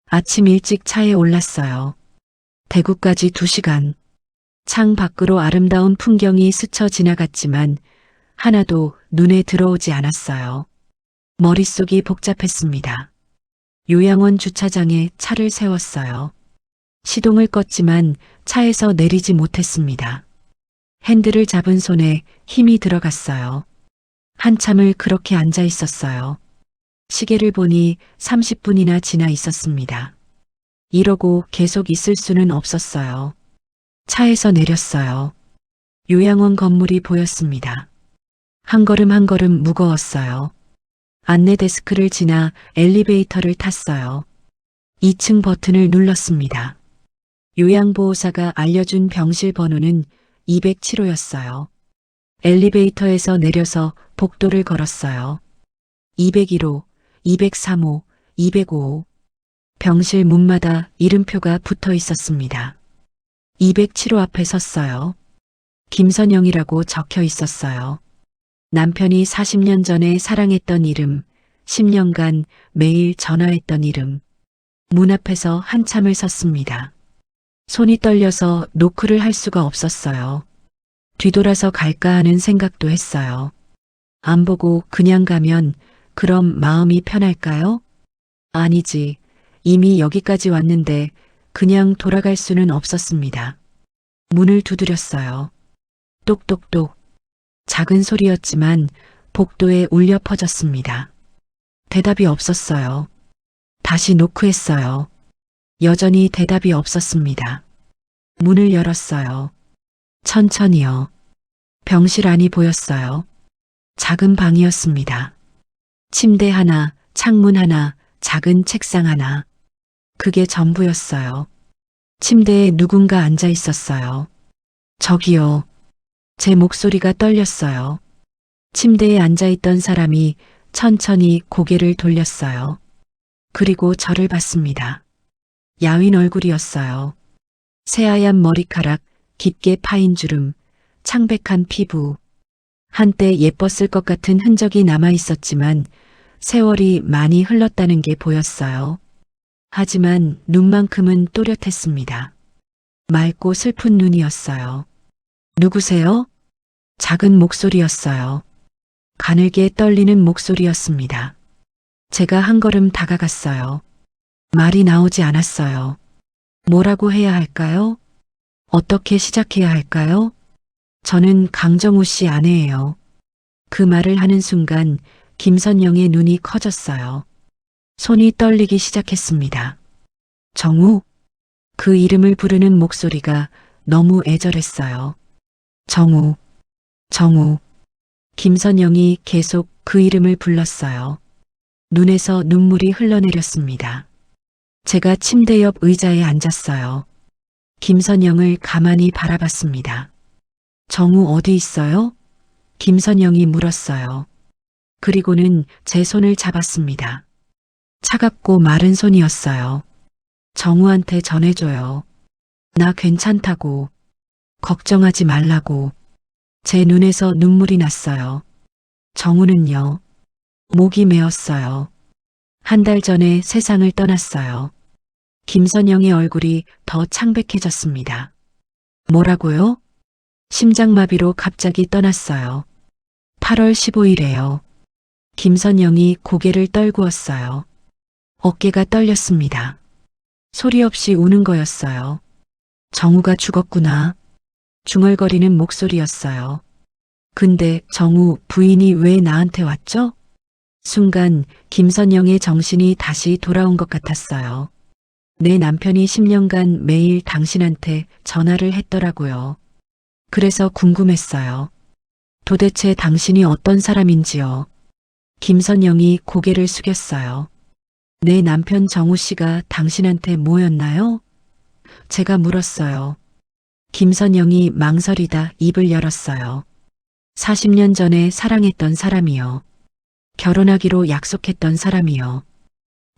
아침 일찍 차에 올랐어요. 대구까지 2시간. 창 밖으로 아름다운 풍경이 스쳐 지나갔지만 하나도 눈에 들어오지 않았어요. 머릿속이 복잡했습니다. 요양원 주차장에 차를 세웠어요. 시동을 껐지만 차에서 내리지 못했습니다. 핸들을 잡은 손에 힘이 들어갔어요. 한참을 그렇게 앉아 있었어요. 시계를 보니 30분이나 지나 있었습니다. 이러고 계속 있을 수는 없었어요. 차에서 내렸어요. 요양원 건물이 보였습니다. 한 걸음 한 걸음 무거웠어요. 안내 데스크를 지나 엘리베이터를 탔어요. 2층 버튼을 눌렀습니다. 요양보호사가 알려준 병실 번호는 207호였어요. 엘리베이터에서 내려서 복도를 걸었어요. 201호, 203호, 205호. 병실 문마다 이름표가 붙어 있었습니다. 207호 앞에 섰어요. 김선영이라고 적혀 있었어요. 남편이 40년 전에 사랑했던 이름, 10년간 매일 전화했던 이름. 문 앞에서 한참을 섰습니다. 손이 떨려서 노크를 할 수가 없었어요. 뒤돌아서 갈까 하는 생각도 했어요. 안 보고 그냥 가면 그럼 마음이 편할까요? 아니지. 이미 여기까지 왔는데 그냥 돌아갈 수는 없었습니다. 문을 두드렸어요. 똑똑똑. 작은 소리였지만 복도에 울려 퍼졌습니다. 대답이 없었어요. 다시 노크했어요. 여전히 대답이 없었습니다. 문을 열었어요. 천천히요. 병실 안이 보였어요. 작은 방이었습니다. 침대 하나, 창문 하나, 작은 책상 하나. 그게 전부였어요. 침대에 누군가 앉아 있었어요. 저기요. 제 목소리가 떨렸어요. 침대에 앉아있던 사람이 천천히 고개를 돌렸어요. 그리고 저를 봤습니다. 야윈 얼굴이었어요. 새하얀 머리카락, 깊게 파인 주름, 창백한 피부. 한때 예뻤을 것 같은 흔적이 남아 있었지만 세월이 많이 흘렀다는 게 보였어요. 하지만 눈만큼은 또렷했습니다. 맑고 슬픈 눈이었어요. 누구세요? 작은 목소리였어요. 가늘게 떨리는 목소리였습니다. 제가 한 걸음 다가갔어요. 말이 나오지 않았어요. 뭐라고 해야 할까요? 어떻게 시작해야 할까요? 저는 강정우 씨 아내예요. 그 말을 하는 순간 김선영의 눈이 커졌어요. 손이 떨리기 시작했습니다. 정우? 그 이름을 부르는 목소리가 너무 애절했어요. 정우, 정우. 김선영이 계속 그 이름을 불렀어요. 눈에서 눈물이 흘러내렸습니다. 제가 침대 옆 의자에 앉았어요. 김선영을 가만히 바라봤습니다. 정우 어디 있어요? 김선영이 물었어요. 그리고는 제 손을 잡았습니다. 차갑고 마른 손이었어요. 정우한테 전해줘요. 나 괜찮다고. 걱정하지 말라고. 제 눈에서 눈물이 났어요. 정우는요. 목이 메었어요. 한 달 전에 세상을 떠났어요. 김선영의 얼굴이 더 창백해졌습니다. 뭐라고요? 심장마비로 갑자기 떠났어요. 8월 15일에요. 김선영이 고개를 떨구었어요. 어깨가 떨렸습니다. 소리 없이 우는 거였어요. 정우가 죽었구나. 중얼거리는 목소리였어요. 근데 정우 부인이 왜 나한테 왔죠? 순간 김선영의 정신이 다시 돌아온 것 같았어요. 내 남편이 10년간 매일 당신한테 전화를 했더라고요. 그래서 궁금했어요. 도대체 당신이 어떤 사람인지요. 김선영이 고개를 숙였어요. 내 남편 정우 씨가 당신한테 뭐였나요? 제가 물었어요. 김선영이 망설이다 입을 열었어요. 40년 전에 사랑했던 사람이요. 결혼하기로 약속했던 사람이요.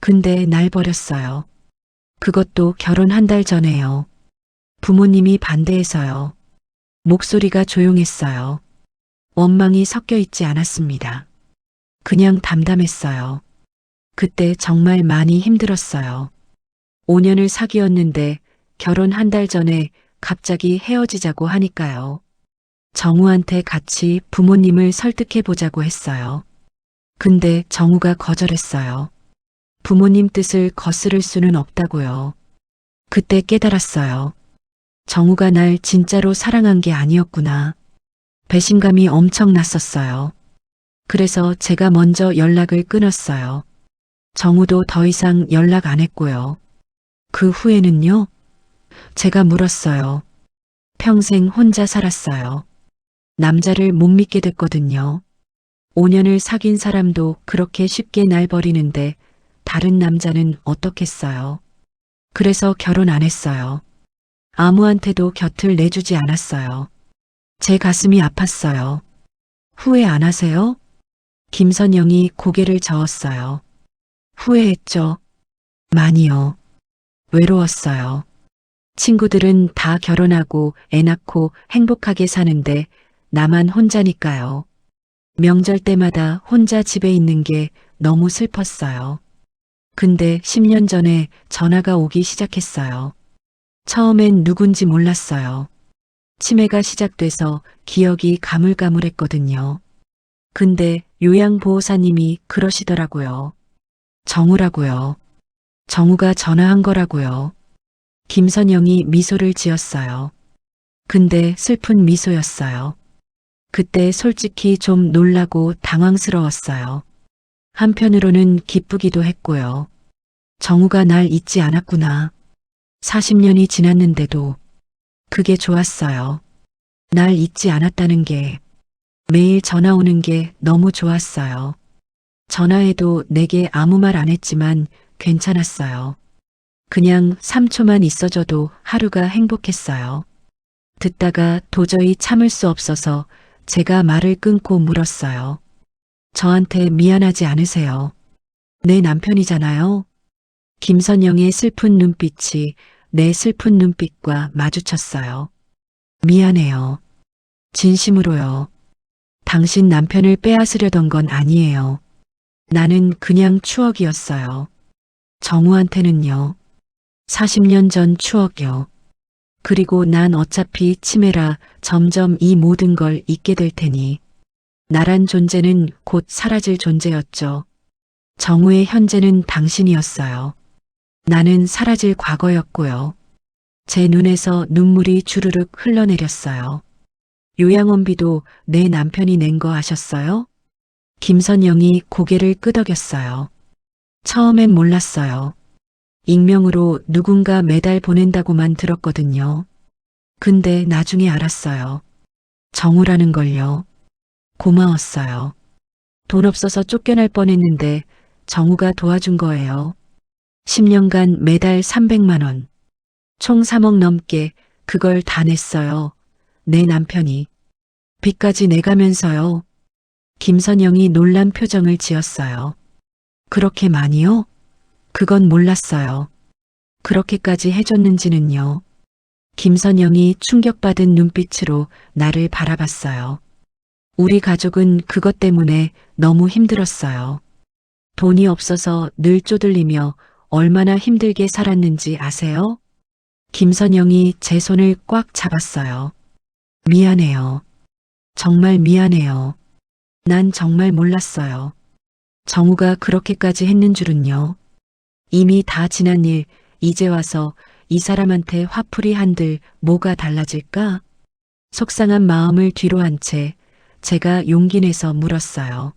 근데 날 버렸어요. 그것도 결혼 한 달 전에요. 부모님이 반대해서요. 목소리가 조용했어요. 원망이 섞여 있지 않았습니다. 그냥 담담했어요. 그때 정말 많이 힘들었어요. 5년을 사귀었는데 결혼 한 달 전에 갑자기 헤어지자고 하니까요. 정우한테 같이 부모님을 설득해 보자고 했어요. 근데 정우가 거절했어요. 부모님 뜻을 거스를 수는 없다고요. 그때 깨달았어요. 정우가 날 진짜로 사랑한 게 아니었구나. 배신감이 엄청 났었어요. 그래서 제가 먼저 연락을 끊었어요. 정우도 더 이상 연락 안 했고요. 그 후에는요? 제가 물었어요. 평생 혼자 살았어요. 남자를 못 믿게 됐거든요. 5년을 사귄 사람도 그렇게 쉽게 날 버리는데 다른 남자는 어떻겠어요. 그래서 결혼 안 했어요. 아무한테도 곁을 내주지 않았어요. 제 가슴이 아팠어요. 후회 안 하세요? 김선영이 고개를 저었어요. 후회했죠. 많이요. 외로웠어요. 친구들은 다 결혼하고 애 낳고 행복하게 사는데 나만 혼자니까요. 명절 때마다 혼자 집에 있는 게 너무 슬펐어요. 근데 10년 전에 전화가 오기 시작했어요. 처음엔 누군지 몰랐어요. 치매가 시작돼서 기억이 가물가물했거든요. 근데 요양보호사님이 그러시더라고요. 정우라고요. 정우가 전화한 거라고요. 김선영이 미소를 지었어요. 근데 슬픈 미소였어요. 그때 솔직히 좀 놀라고 당황스러웠어요. 한편으로는 기쁘기도 했고요. 정우가 날 잊지 않았구나. 40년이 지났는데도 그게 좋았어요. 날 잊지 않았다는 게, 매일 전화 오는 게 너무 좋았어요. 전화해도 내게 아무 말 안 했지만 괜찮았어요. 그냥 3초만 있어줘도 하루가 행복했어요. 듣다가 도저히 참을 수 없어서 제가 말을 끊고 물었어요. 저한테 미안하지 않으세요? 내 남편이잖아요. 김선영의 슬픈 눈빛이 내 슬픈 눈빛과 마주쳤어요. 미안해요. 진심으로요. 당신 남편을 빼앗으려던 건 아니에요. 나는 그냥 추억이었어요. 정우한테는요. 40년 전 추억이요. 그리고 난 어차피 치매라 점점 이 모든 걸 잊게 될 테니. 나란 존재는 곧 사라질 존재였죠. 정우의 현재는 당신이었어요. 나는 사라질 과거였고요. 제 눈에서 눈물이 주르륵 흘러내렸어요. 요양원비도 내 남편이 낸 거 아셨어요? 김선영이 고개를 끄덕였어요. 처음엔 몰랐어요. 익명으로 누군가 매달 보낸다고만 들었거든요. 근데 나중에 알았어요. 정우라는 걸요. 고마웠어요. 돈 없어서 쫓겨날 뻔했는데 정우가 도와준 거예요. 10년간 매달 300만 원. 총 3억 넘게 그걸 다 냈어요. 내 남편이. 빚까지 내가면서요. 김선영이 놀란 표정을 지었어요. 그렇게 많이요? 그건 몰랐어요. 그렇게까지 해줬는지는요. 김선영이 충격받은 눈빛으로 나를 바라봤어요. 우리 가족은 그것 때문에 너무 힘들었어요. 돈이 없어서 늘 쪼들리며 얼마나 힘들게 살았는지 아세요? 김선영이 제 손을 꽉 잡았어요. 미안해요. 정말 미안해요. 난 정말 몰랐어요. 정우가 그렇게까지 했는 줄은요. 이미 다 지난 일, 이제 와서 이 사람한테 화풀이 한들 뭐가 달라질까? 속상한 마음을 뒤로 한 채 제가 용기 내서 물었어요.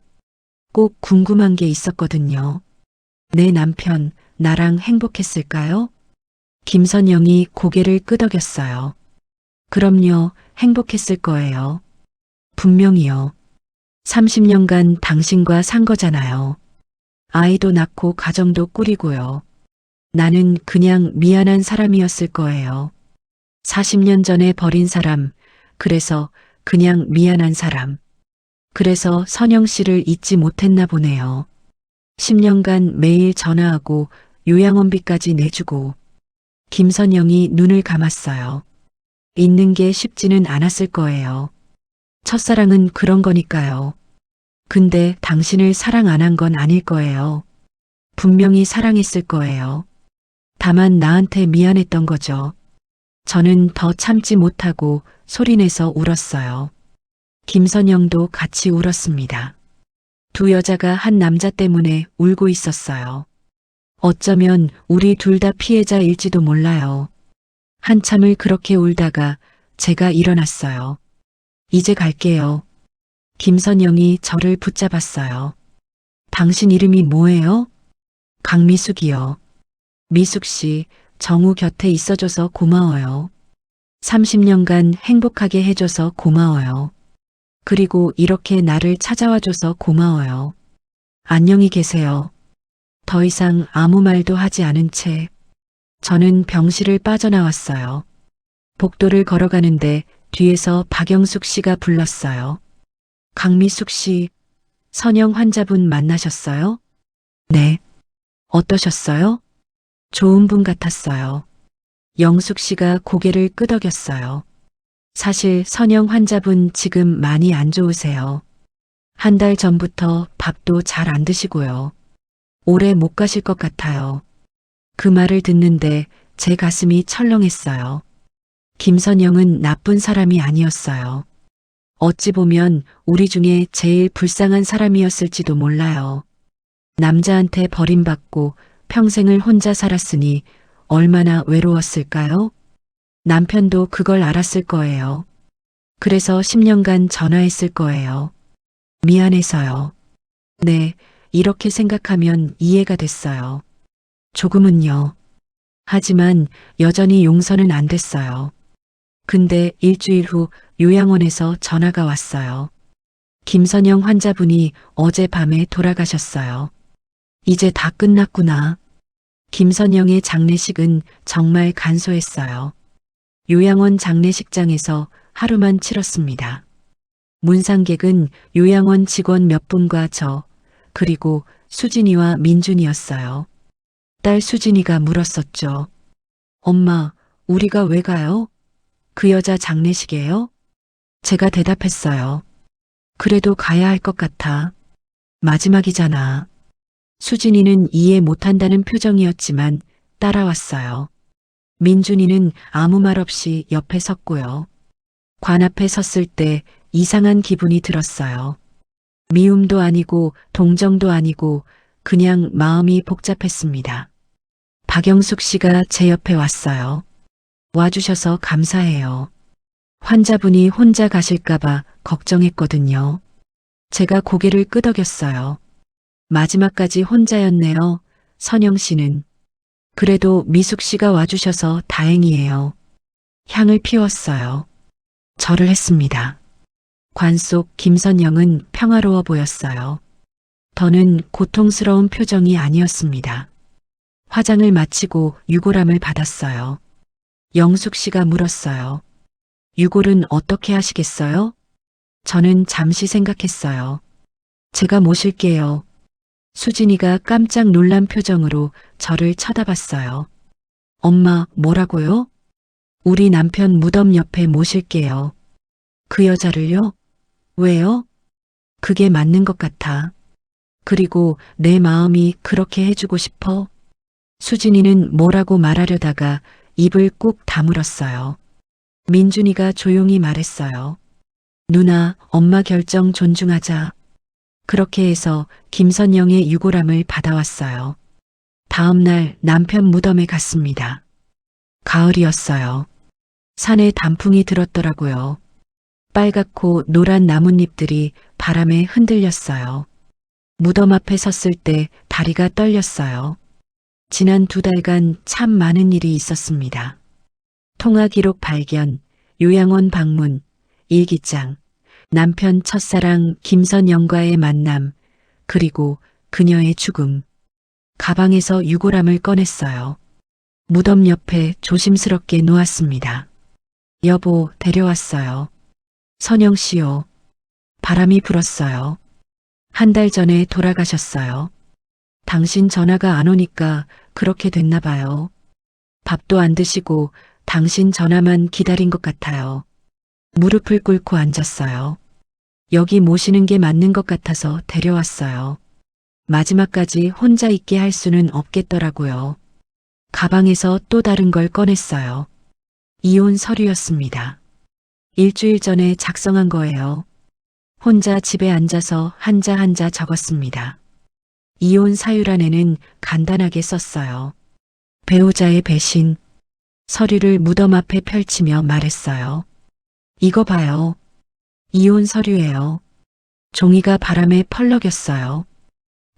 꼭 궁금한 게 있었거든요. 내 남편, 나랑 행복했을까요? 김선영이 고개를 끄덕였어요. 그럼요, 행복했을 거예요. 분명히요. 30년간 당신과 산 거잖아요. 아이도 낳고 가정도 꾸리고요. 나는 그냥 미안한 사람이었을 거예요. 40년 전에 버린 사람, 그래서 그냥 미안한 사람. 그래서 선영 씨를 잊지 못했나 보네요. 10년간 매일 전화하고 요양원비까지 내주고. 김선영이 눈을 감았어요. 잊는 게 쉽지는 않았을 거예요. 첫사랑은 그런 거니까요. 근데 당신을 사랑 안 한 건 아닐 거예요. 분명히 사랑했을 거예요. 다만 나한테 미안했던 거죠. 저는 더 참지 못하고 소리내서 울었어요. 김선영도 같이 울었습니다. 두 여자가 한 남자 때문에 울고 있었어요. 어쩌면 우리 둘 다 피해자일지도 몰라요. 한참을 그렇게 울다가 제가 일어났어요. 이제 갈게요. 김선영이 저를 붙잡았어요. 당신 이름이 뭐예요? 강미숙이요. 미숙 씨, 정우 곁에 있어줘서 고마워요. 30년간 행복하게 해줘서 고마워요. 그리고 이렇게 나를 찾아와줘서 고마워요. 안녕히 계세요. 더 이상 아무 말도 하지 않은 채 저는 병실을 빠져나왔어요. 복도를 걸어가는데 뒤에서 박영숙 씨가 불렀어요. 강미숙 씨, 선영 환자분 만나셨어요? 네. 어떠셨어요? 좋은 분 같았어요. 영숙 씨가 고개를 끄덕였어요. 사실 선영 환자분 지금 많이 안 좋으세요. 한 달 전부터 밥도 잘 안 드시고요. 오래 못 가실 것 같아요. 그 말을 듣는데 제 가슴이 철렁했어요. 김선영은 나쁜 사람이 아니었어요. 어찌 보면 우리 중에 제일 불쌍한 사람이었을지도 몰라요. 남자한테 버림받고 평생을 혼자 살았으니 얼마나 외로웠을까요? 남편도 그걸 알았을 거예요. 그래서 10년간 전화했을 거예요. 미안해서요. 네, 이렇게 생각하면 이해가 됐어요. 조금은요. 하지만 여전히 용서는 안 됐어요. 근데 일주일 후 요양원에서 전화가 왔어요. 김선영 환자분이 어젯밤에 돌아가셨어요. 이제 다 끝났구나. 김선영의 장례식은 정말 간소했어요. 요양원 장례식장에서 하루만 치렀습니다. 문상객은 요양원 직원 몇 분과 저, 그리고 수진이와 민준이었어요. 딸 수진이가 물었었죠. 엄마, 우리가 왜 가요? 그 여자 장례식이에요? 제가 대답했어요. 그래도 가야 할 것 같아. 마지막이잖아. 수진이는 이해 못한다는 표정이었지만 따라왔어요. 민준이는 아무 말 없이 옆에 섰고요. 관 앞에 섰을 때 이상한 기분이 들었어요. 미움도 아니고 동정도 아니고 그냥 마음이 복잡했습니다. 박영숙 씨가 제 옆에 왔어요. 와주셔서 감사해요. 환자분이 혼자 가실까봐 걱정했거든요. 제가 고개를 끄덕였어요. 마지막까지 혼자였네요. 선영 씨는. 그래도 미숙 씨가 와주셔서 다행이에요. 향을 피웠어요. 절을 했습니다. 관 속 김선영은 평화로워 보였어요. 더는 고통스러운 표정이 아니었습니다. 화장을 마치고 유골함을 받았어요. 영숙 씨가 물었어요. 유골은 어떻게 하시겠어요? 저는 잠시 생각했어요. 제가 모실게요. 수진이가 깜짝 놀란 표정으로 저를 쳐다봤어요. 엄마, 뭐라고요? 우리 남편 무덤 옆에 모실게요. 그 여자를요? 왜요? 그게 맞는 것 같아. 그리고 내 마음이 그렇게 해주고 싶어. 수진이는 뭐라고 말하려다가 입을 꾹 다물었어요. 민준이가 조용히 말했어요. 누나, 엄마 결정 존중하자. 그렇게 해서 김선영의 유골함을 받아왔어요. 다음 날 남편 무덤에 갔습니다. 가을이었어요. 산에 단풍이 들었더라고요. 빨갛고 노란 나뭇잎들이 바람에 흔들렸어요. 무덤 앞에 섰을 때 다리가 떨렸어요. 지난 2달간 참 많은 일이 있었습니다. 통화 기록 발견, 요양원 방문, 일기장, 남편 첫사랑 김선영과의 만남, 그리고 그녀의 죽음. 가방에서 유골함을 꺼냈어요. 무덤 옆에 조심스럽게 놓았습니다. 여보, 데려왔어요. 선영 씨요. 바람이 불었어요. 1달 전에 돌아가셨어요. 당신 전화가 안 오니까 그렇게 됐나 봐요. 밥도 안 드시고 당신 전화만 기다린 것 같아요. 무릎을 꿇고 앉았어요. 여기 모시는 게 맞는 것 같아서 데려왔어요. 마지막까지 혼자 있게 할 수는 없겠더라고요. 가방에서 또 다른 걸 꺼냈어요. 이혼 서류였습니다. 일주일 전에 작성한 거예요. 혼자 집에 앉아서 한자 한자 적었습니다. 이혼 사유란에는 간단하게 썼어요. 배우자의 배신. 서류를 무덤 앞에 펼치며 말했어요. 이거 봐요. 이혼 서류예요. 종이가 바람에 펄럭였어요.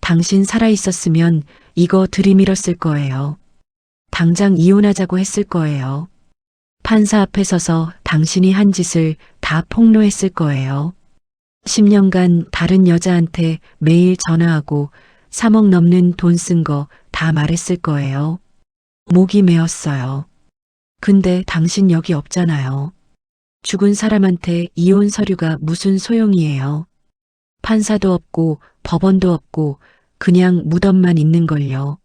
당신 살아있었으면 이거 들이밀었을 거예요. 당장 이혼하자고 했을 거예요. 판사 앞에 서서 당신이 한 짓을 다 폭로했을 거예요. 10년간 다른 여자한테 매일 전화하고 3억 넘는 돈 쓴 거 다 말했을 거예요. 목이 메었어요. 근데 당신 여기 없잖아요. 죽은 사람한테 이혼 서류가 무슨 소용이에요. 판사도 없고 법원도 없고 그냥 무덤만 있는걸요.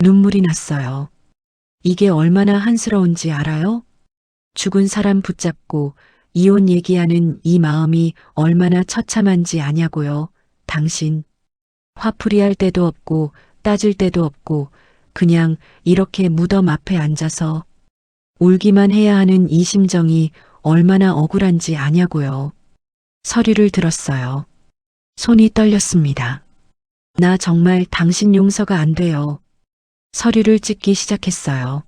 눈물이 났어요. 이게 얼마나 한스러운지 알아요? 죽은 사람 붙잡고 이혼 얘기하는 이 마음이 얼마나 처참한지 아냐고요. 당신. 화풀이할 때도 없고 따질 때도 없고 그냥 이렇게 무덤 앞에 앉아서 울기만 해야 하는 이 심정이 얼마나 억울한지 아냐고요. 서류를 들었어요. 손이 떨렸습니다. 나 정말 당신 용서가 안 돼요. 서류를 찍기 시작했어요.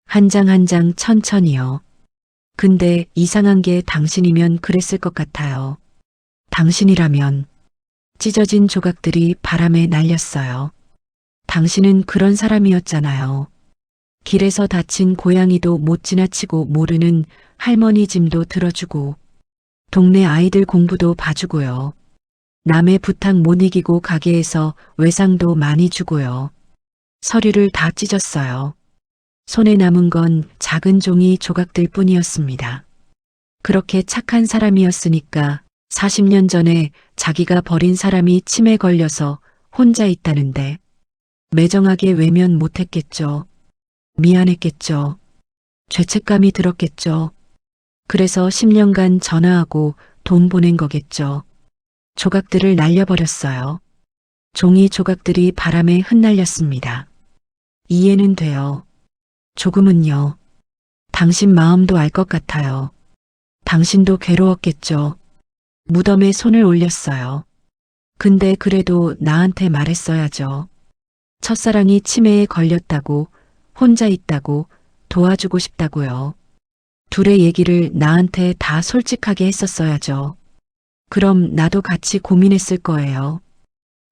한 장 한 장 천천히요. 근데 이상한 게 당신이면 그랬을 것 같아요. 당신이라면. 찢어진 조각들이 바람에 날렸어요. 당신은 그런 사람이었잖아요. 길에서 다친 고양이도 못 지나치고 모르는 할머니 짐도 들어주고 동네 아이들 공부도 봐주고요. 남의 부탁 못 이기고 가게에서 외상도 많이 주고요. 서류를 다 찢었어요. 손에 남은 건 작은 종이 조각들 뿐이었습니다. 그렇게 착한 사람이었으니까 40년 전에 자기가 버린 사람이 치매 걸려서 혼자 있다는데 매정하게 외면 못했겠죠. 미안했겠죠. 죄책감이 들었겠죠. 그래서 10년간 전화하고 돈 보낸 거겠죠. 조각들을 날려버렸어요. 종이 조각들이 바람에 흩날렸습니다. 이해는 돼요. 조금은요. 당신 마음도 알 것 같아요. 당신도 괴로웠겠죠. 무덤에 손을 올렸어요. 근데 그래도 나한테 말했어야죠. 첫사랑이 치매에 걸렸다고, 혼자 있다고, 도와주고 싶다고요. 둘의 얘기를 나한테 다 솔직하게 했었어야죠. 그럼 나도 같이 고민했을 거예요.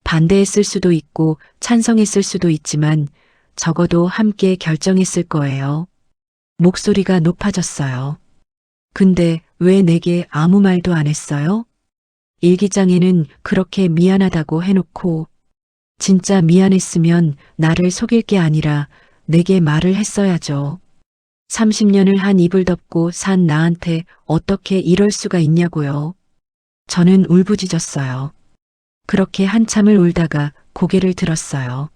반대했을 수도 있고 찬성했을 수도 있지만 적어도 함께 결정했을 거예요. 목소리가 높아졌어요. 근데 왜 내게 아무 말도 안 했어요? 일기장에는 그렇게 미안하다고 해놓고 진짜 미안했으면 나를 속일 게 아니라 내게 말을 했어야죠. 30년을 한 이불 덮고 산 나한테 어떻게 이럴 수가 있냐고요. 저는 울부짖었어요. 그렇게 한참을 울다가 고개를 들었어요.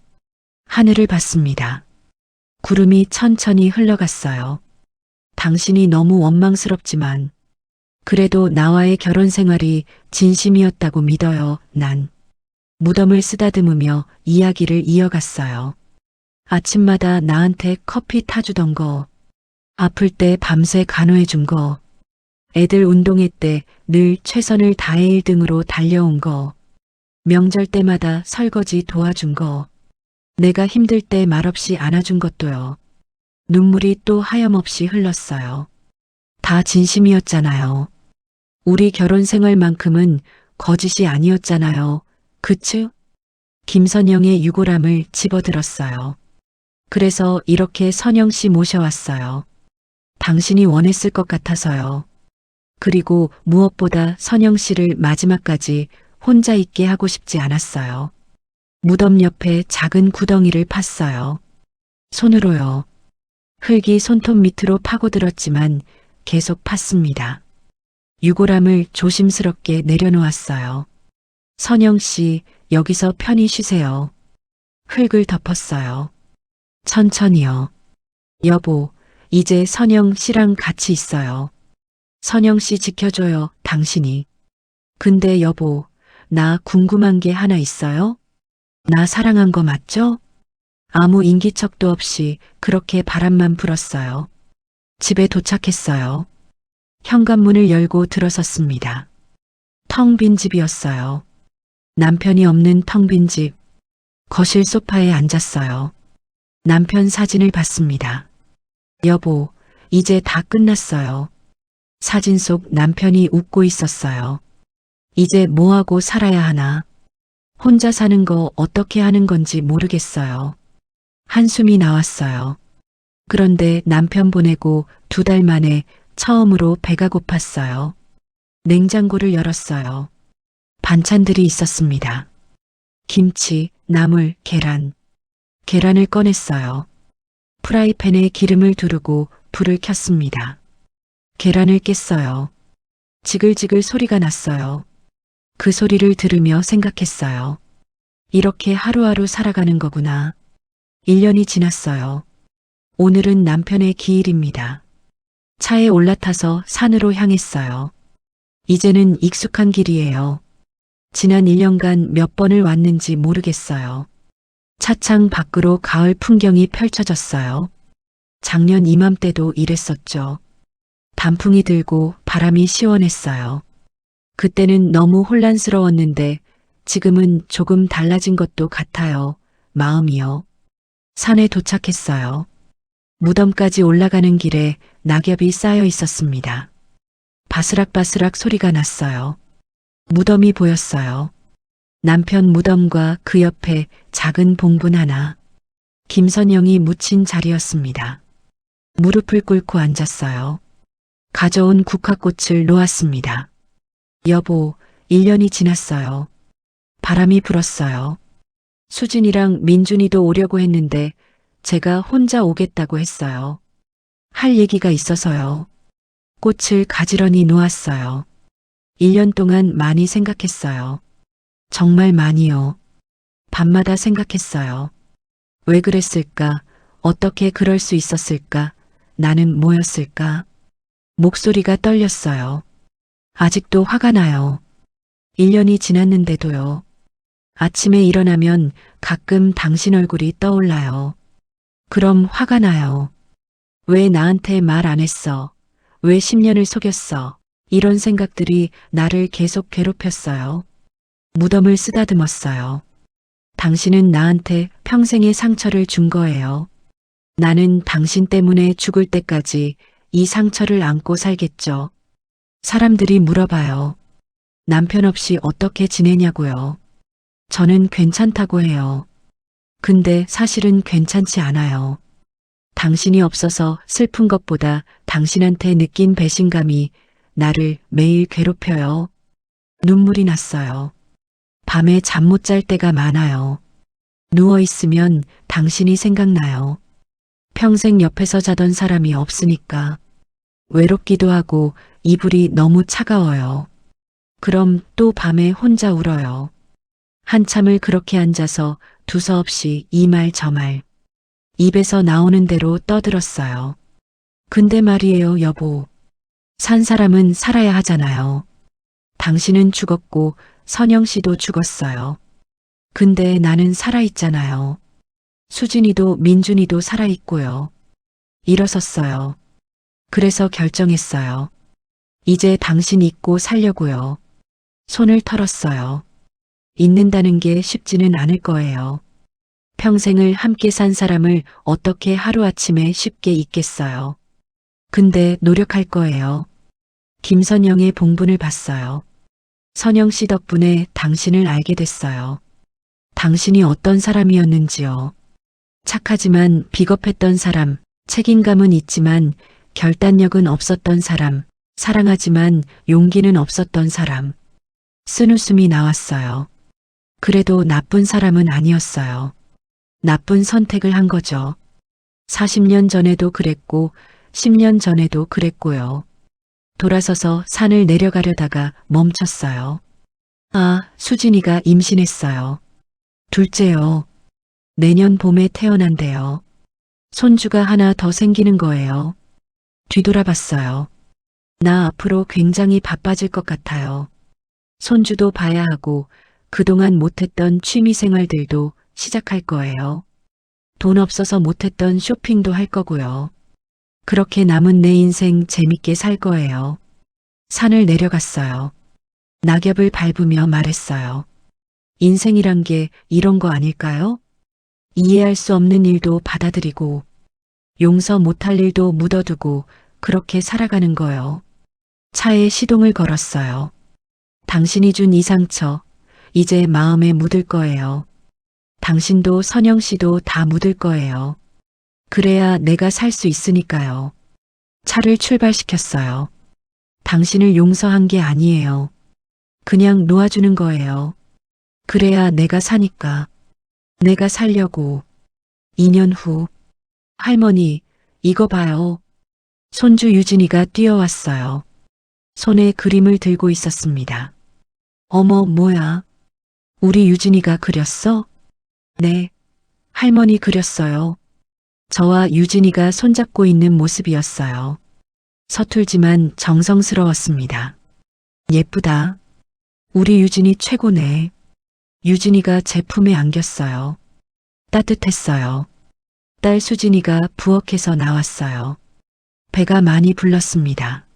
하늘을 봤습니다. 구름이 천천히 흘러갔어요. 당신이 너무 원망스럽지만 그래도 나와의 결혼 생활이 진심이었다고 믿어요, 난. 무덤을 쓰다듬으며 이야기를 이어갔어요. 아침마다 나한테 커피 타주던 거, 아플 때 밤새 간호해준 거, 애들 운동회 때 늘 최선을 다해 1등으로 달려온 거, 명절 때마다 설거지 도와준 거, 내가 힘들 때 말없이 안아준 것도요. 눈물이 또 하염없이 흘렀어요. 다 진심이었잖아요. 우리 결혼 생활만큼은 거짓이 아니었잖아요. 그치? 김선영의 유골함을 집어들었어요. 그래서 이렇게 선영 씨 모셔왔어요. 당신이 원했을 것 같아서요. 그리고 무엇보다 선영 씨를 마지막까지 혼자 있게 하고 싶지 않았어요. 무덤 옆에 작은 구덩이를 팠어요. 손으로요. 흙이 손톱 밑으로 파고들었지만 계속 팠습니다. 유골함을 조심스럽게 내려놓았어요. 선영 씨, 여기서 편히 쉬세요. 흙을 덮었어요. 천천히요. 여보, 이제 선영 씨랑 같이 있어요. 선영 씨 지켜줘요, 당신이. 근데 여보, 나 궁금한 게 하나 있어요? 나 사랑한 거 맞죠? 아무 인기척도 없이 그렇게 바람만 불었어요. 집에 도착했어요. 현관문을 열고 들어섰습니다. 텅 빈 집이었어요. 남편이 없는 텅 빈 집. 거실 소파에 앉았어요. 남편 사진을 봤습니다. 여보, 이제 다 끝났어요. 사진 속 남편이 웃고 있었어요. 이제 뭐하고 살아야 하나? 혼자 사는 거 어떻게 하는 건지 모르겠어요. 한숨이 나왔어요. 그런데 남편 보내고 2달 만에 처음으로 배가 고팠어요. 냉장고를 열었어요. 반찬들이 있었습니다. 김치, 나물, 계란. 계란을 꺼냈어요. 프라이팬에 기름을 두르고 불을 켰습니다. 계란을 깼어요. 지글지글 소리가 났어요. 그 소리를 들으며 생각했어요. 이렇게 하루하루 살아가는 거구나. 1년이 지났어요. 오늘은 남편의 기일입니다. 차에 올라타서 산으로 향했어요. 이제는 익숙한 길이에요. 지난 1년간 몇 번을 왔는지 모르겠어요. 차창 밖으로 가을 풍경이 펼쳐졌어요. 작년 이맘때도 이랬었죠. 단풍이 들고 바람이 시원했어요. 그때는 너무 혼란스러웠는데 지금은 조금 달라진 것도 같아요. 마음이요. 산에 도착했어요. 무덤까지 올라가는 길에 낙엽이 쌓여 있었습니다. 바스락바스락 소리가 났어요. 무덤이 보였어요. 남편 무덤과 그 옆에 작은 봉분 하나. 김선영이 묻힌 자리였습니다. 무릎을 꿇고 앉았어요. 가져온 국화꽃을 놓았습니다. 여보, 1년이 지났어요. 바람이 불었어요. 수진이랑 민준이도 오려고 했는데 제가 혼자 오겠다고 했어요. 할 얘기가 있어서요. 꽃을 가지런히 놓았어요. 1년 동안 많이 생각했어요. 정말 많이요. 밤마다 생각했어요. 왜 그랬을까? 어떻게 그럴 수 있었을까? 나는 뭐였을까? 목소리가 떨렸어요. 아직도 화가 나요. 1년이 지났는데도요. 아침에 일어나면 가끔 당신 얼굴이 떠올라요. 그럼 화가 나요. 왜 나한테 말 안 했어? 왜 10년을 속였어? 이런 생각들이 나를 계속 괴롭혔어요. 무덤을 쓰다듬었어요. 당신은 나한테 평생의 상처를 준 거예요. 나는 당신 때문에 죽을 때까지 이 상처를 안고 살겠죠. 사람들이 물어봐요. 남편 없이 어떻게 지내냐고요. 저는 괜찮다고 해요. 근데 사실은 괜찮지 않아요. 당신이 없어서 슬픈 것보다 당신한테 느낀 배신감이 나를 매일 괴롭혀요. 눈물이 났어요. 밤에 잠 못 잘 때가 많아요. 누워있으면 당신이 생각나요. 평생 옆에서 자던 사람이 없으니까. 외롭기도 하고 이불이 너무 차가워요. 그럼 또 밤에 혼자 울어요. 한참을 그렇게 앉아서 두서없이 이 말 저 말. 입에서 나오는 대로 떠들었어요. 근데 말이에요, 여보. 산 사람은 살아야 하잖아요. 당신은 죽었고 선영 씨도 죽었어요. 근데 나는 살아있잖아요. 수진이도 민준이도 살아있고요. 일어섰어요. 그래서 결정했어요. 이제 당신 잊고 살려고요. 손을 털었어요. 잊는다는 게 쉽지는 않을 거예요. 평생을 함께 산 사람을 어떻게 하루아침에 쉽게 잊겠어요. 근데 노력할 거예요. 김선영의 봉분을 봤어요. 선영 씨 덕분에 당신을 알게 됐어요. 당신이 어떤 사람이었는지요. 착하지만 비겁했던 사람, 책임감은 있지만 결단력은 없었던 사람, 사랑하지만 용기는 없었던 사람. 쓴웃음이 나왔어요. 그래도 나쁜 사람은 아니었어요. 나쁜 선택을 한 거죠. 40년 전에도 그랬고 10년 전에도 그랬고요. 돌아서서 산을 내려가려다가 멈췄어요. 아, 수진이가 임신했어요. 둘째요. 내년 봄에 태어난대요. 손주가 하나 더 생기는 거예요. 뒤돌아봤어요. 나 앞으로 굉장히 바빠질 것 같아요. 손주도 봐야 하고 그동안 못했던 취미 생활들도 시작할 거예요. 돈 없어서 못했던 쇼핑도 할 거고요. 그렇게 남은 내 인생 재밌게 살 거예요. 산을 내려갔어요. 낙엽을 밟으며 말했어요. 인생이란 게 이런 거 아닐까요? 이해할 수 없는 일도 받아들이고 용서 못할 일도 묻어두고 그렇게 살아가는 거요. 차에 시동을 걸었어요. 당신이 준 이 상처 이제 마음에 묻을 거예요. 당신도 선영 씨도 다 묻을 거예요. 그래야 내가 살 수 있으니까요. 차를 출발시켰어요. 당신을 용서한 게 아니에요. 그냥 놓아주는 거예요. 그래야 내가 사니까. 내가 살려고. 2년 후. 할머니, 이거 봐요. 손주 유진이가 뛰어왔어요. 손에 그림을 들고 있었습니다. 어머, 뭐야. 우리 유진이가 그렸어? 네. 할머니 그렸어요. 저와 유진이가 손잡고 있는 모습이었어요. 서툴지만 정성스러웠습니다. 예쁘다. 우리 유진이 최고네. 유진이가 제 품에 안겼어요. 따뜻했어요. 딸 수진이가 부엌에서 나왔어요. 배가 많이 불렀습니다.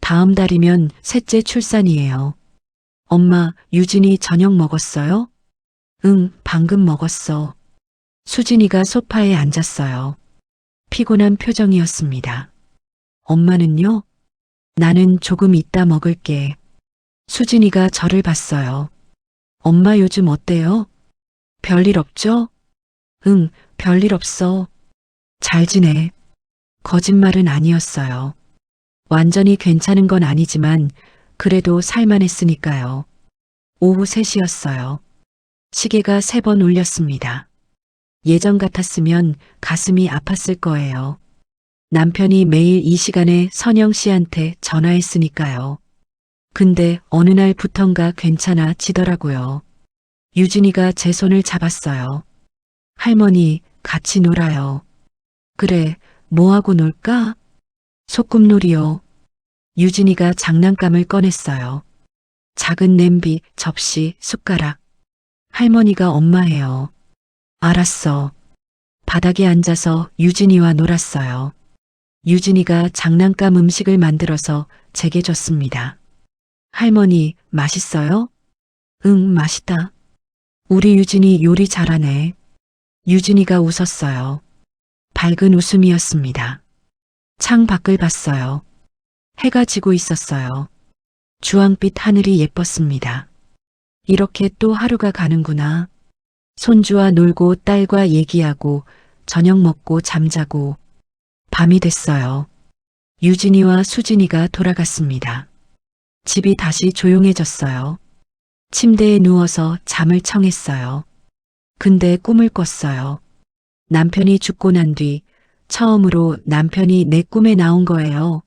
다음 달이면 셋째 출산이에요. 엄마, 유진이 저녁 먹었어요? 응, 방금 먹었어. 수진이가 소파에 앉았어요. 피곤한 표정이었습니다. 엄마는요? 나는 조금 이따 먹을게. 수진이가 저를 봤어요. 엄마 요즘 어때요? 별일 없죠? 응, 별일 없어. 잘 지내. 거짓말은 아니었어요. 완전히 괜찮은 건 아니지만 그래도 살만했으니까요. 오후 3시였어요. 시계가 3번 울렸습니다. 예전 같았으면 가슴이 아팠을 거예요. 남편이 매일 이 시간에 선영 씨한테 전화했으니까요. 근데 어느 날부턴가 괜찮아지더라고요. 유진이가 제 손을 잡았어요. 할머니, 같이 놀아요. 그래, 뭐하고 놀까? 소꿉놀이요. 유진이가 장난감을 꺼냈어요. 작은 냄비, 접시, 숟가락. 할머니가 엄마예요. 알았어. 바닥에 앉아서 유진이와 놀았어요. 유진이가 장난감 음식을 만들어서 제게 줬습니다. 할머니, 맛있어요? 응, 맛있다. 우리 유진이 요리 잘하네. 유진이가 웃었어요. 밝은 웃음이었습니다. 창 밖을 봤어요. 해가 지고 있었어요. 주황빛 하늘이 예뻤습니다. 이렇게 또 하루가 가는구나. 손주와 놀고 딸과 얘기하고 저녁 먹고 잠자고 밤이 됐어요. 유진이와 수진이가 돌아갔습니다. 집이 다시 조용해졌어요. 침대에 누워서 잠을 청했어요. 근데 꿈을 꿨어요. 남편이 죽고 난 뒤 처음으로 남편이 내 꿈에 나온 거예요.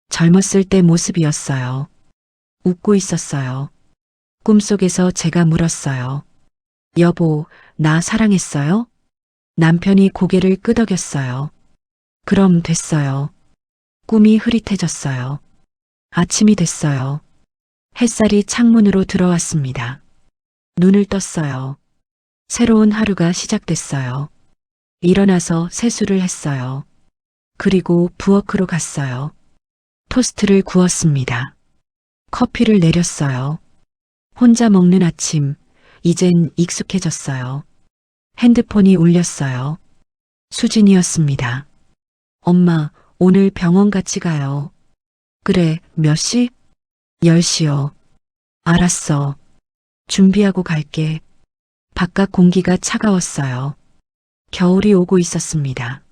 젊었을 때 모습이었어요. 웃고 있었어요. 꿈속에서 제가 물었어요. 여보, 나 사랑했어요? 남편이 고개를 끄덕였어요. 그럼 됐어요. 꿈이 흐릿해졌어요. 아침이 됐어요. 햇살이 창문으로 들어왔습니다. 눈을 떴어요. 새로운 하루가 시작됐어요. 일어나서 세수를 했어요. 그리고 부엌으로 갔어요. 토스트를 구웠습니다. 커피를 내렸어요. 혼자 먹는 아침, 이젠 익숙해졌어요. 핸드폰이 울렸어요. 수진이었습니다. 엄마, 오늘 병원 같이 가요. 그래, 몇 시? 10시요. 알았어. 준비하고 갈게. 바깥 공기가 차가웠어요. 겨울이 오고 있었습니다.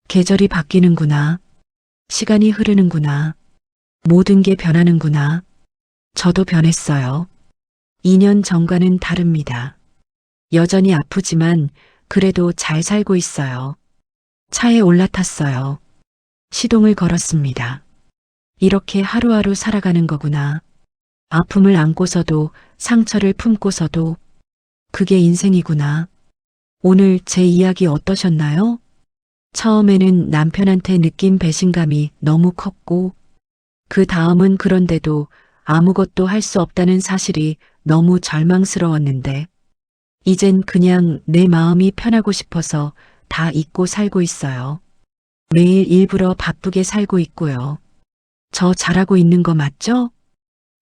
계절이 바뀌는구나. 시간이 흐르는구나. 모든 게 변하는구나. 저도 변했어요. 2년 전과는 다릅니다. 여전히 아프지만 그래도 잘 살고 있어요. 차에 올라탔어요. 시동을 걸었습니다. 이렇게 하루하루 살아가는 거구나. 아픔을 안고서도 상처를 품고서도 그게 인생이구나. 오늘 제 이야기 어떠셨나요? 처음에는 남편한테 느낀 배신감이 너무 컸고 그 다음은 그런데도 아무것도 할 수 없다는 사실이 너무 절망스러웠는데 이젠 그냥 내 마음이 편하고 싶어서 다 잊고 살고 있어요. 매일 일부러 바쁘게 살고 있고요. 저 잘하고 있는 거 맞죠?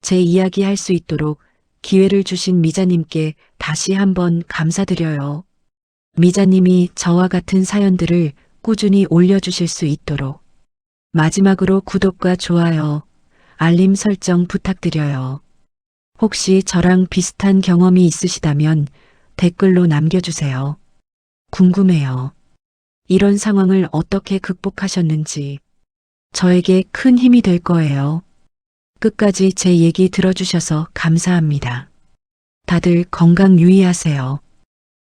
제 이야기 할 수 있도록 기회를 주신 미자님께 다시 한번 감사드려요. 미자님이 저와 같은 사연들을 꾸준히 올려주실 수 있도록 마지막으로 구독과 좋아요, 알림 설정 부탁드려요. 혹시 저랑 비슷한 경험이 있으시다면 댓글로 남겨주세요. 궁금해요. 이런 상황을 어떻게 극복하셨는지 저에게 큰 힘이 될 거예요. 끝까지 제 얘기 들어주셔서 감사합니다. 다들 건강 유의하세요.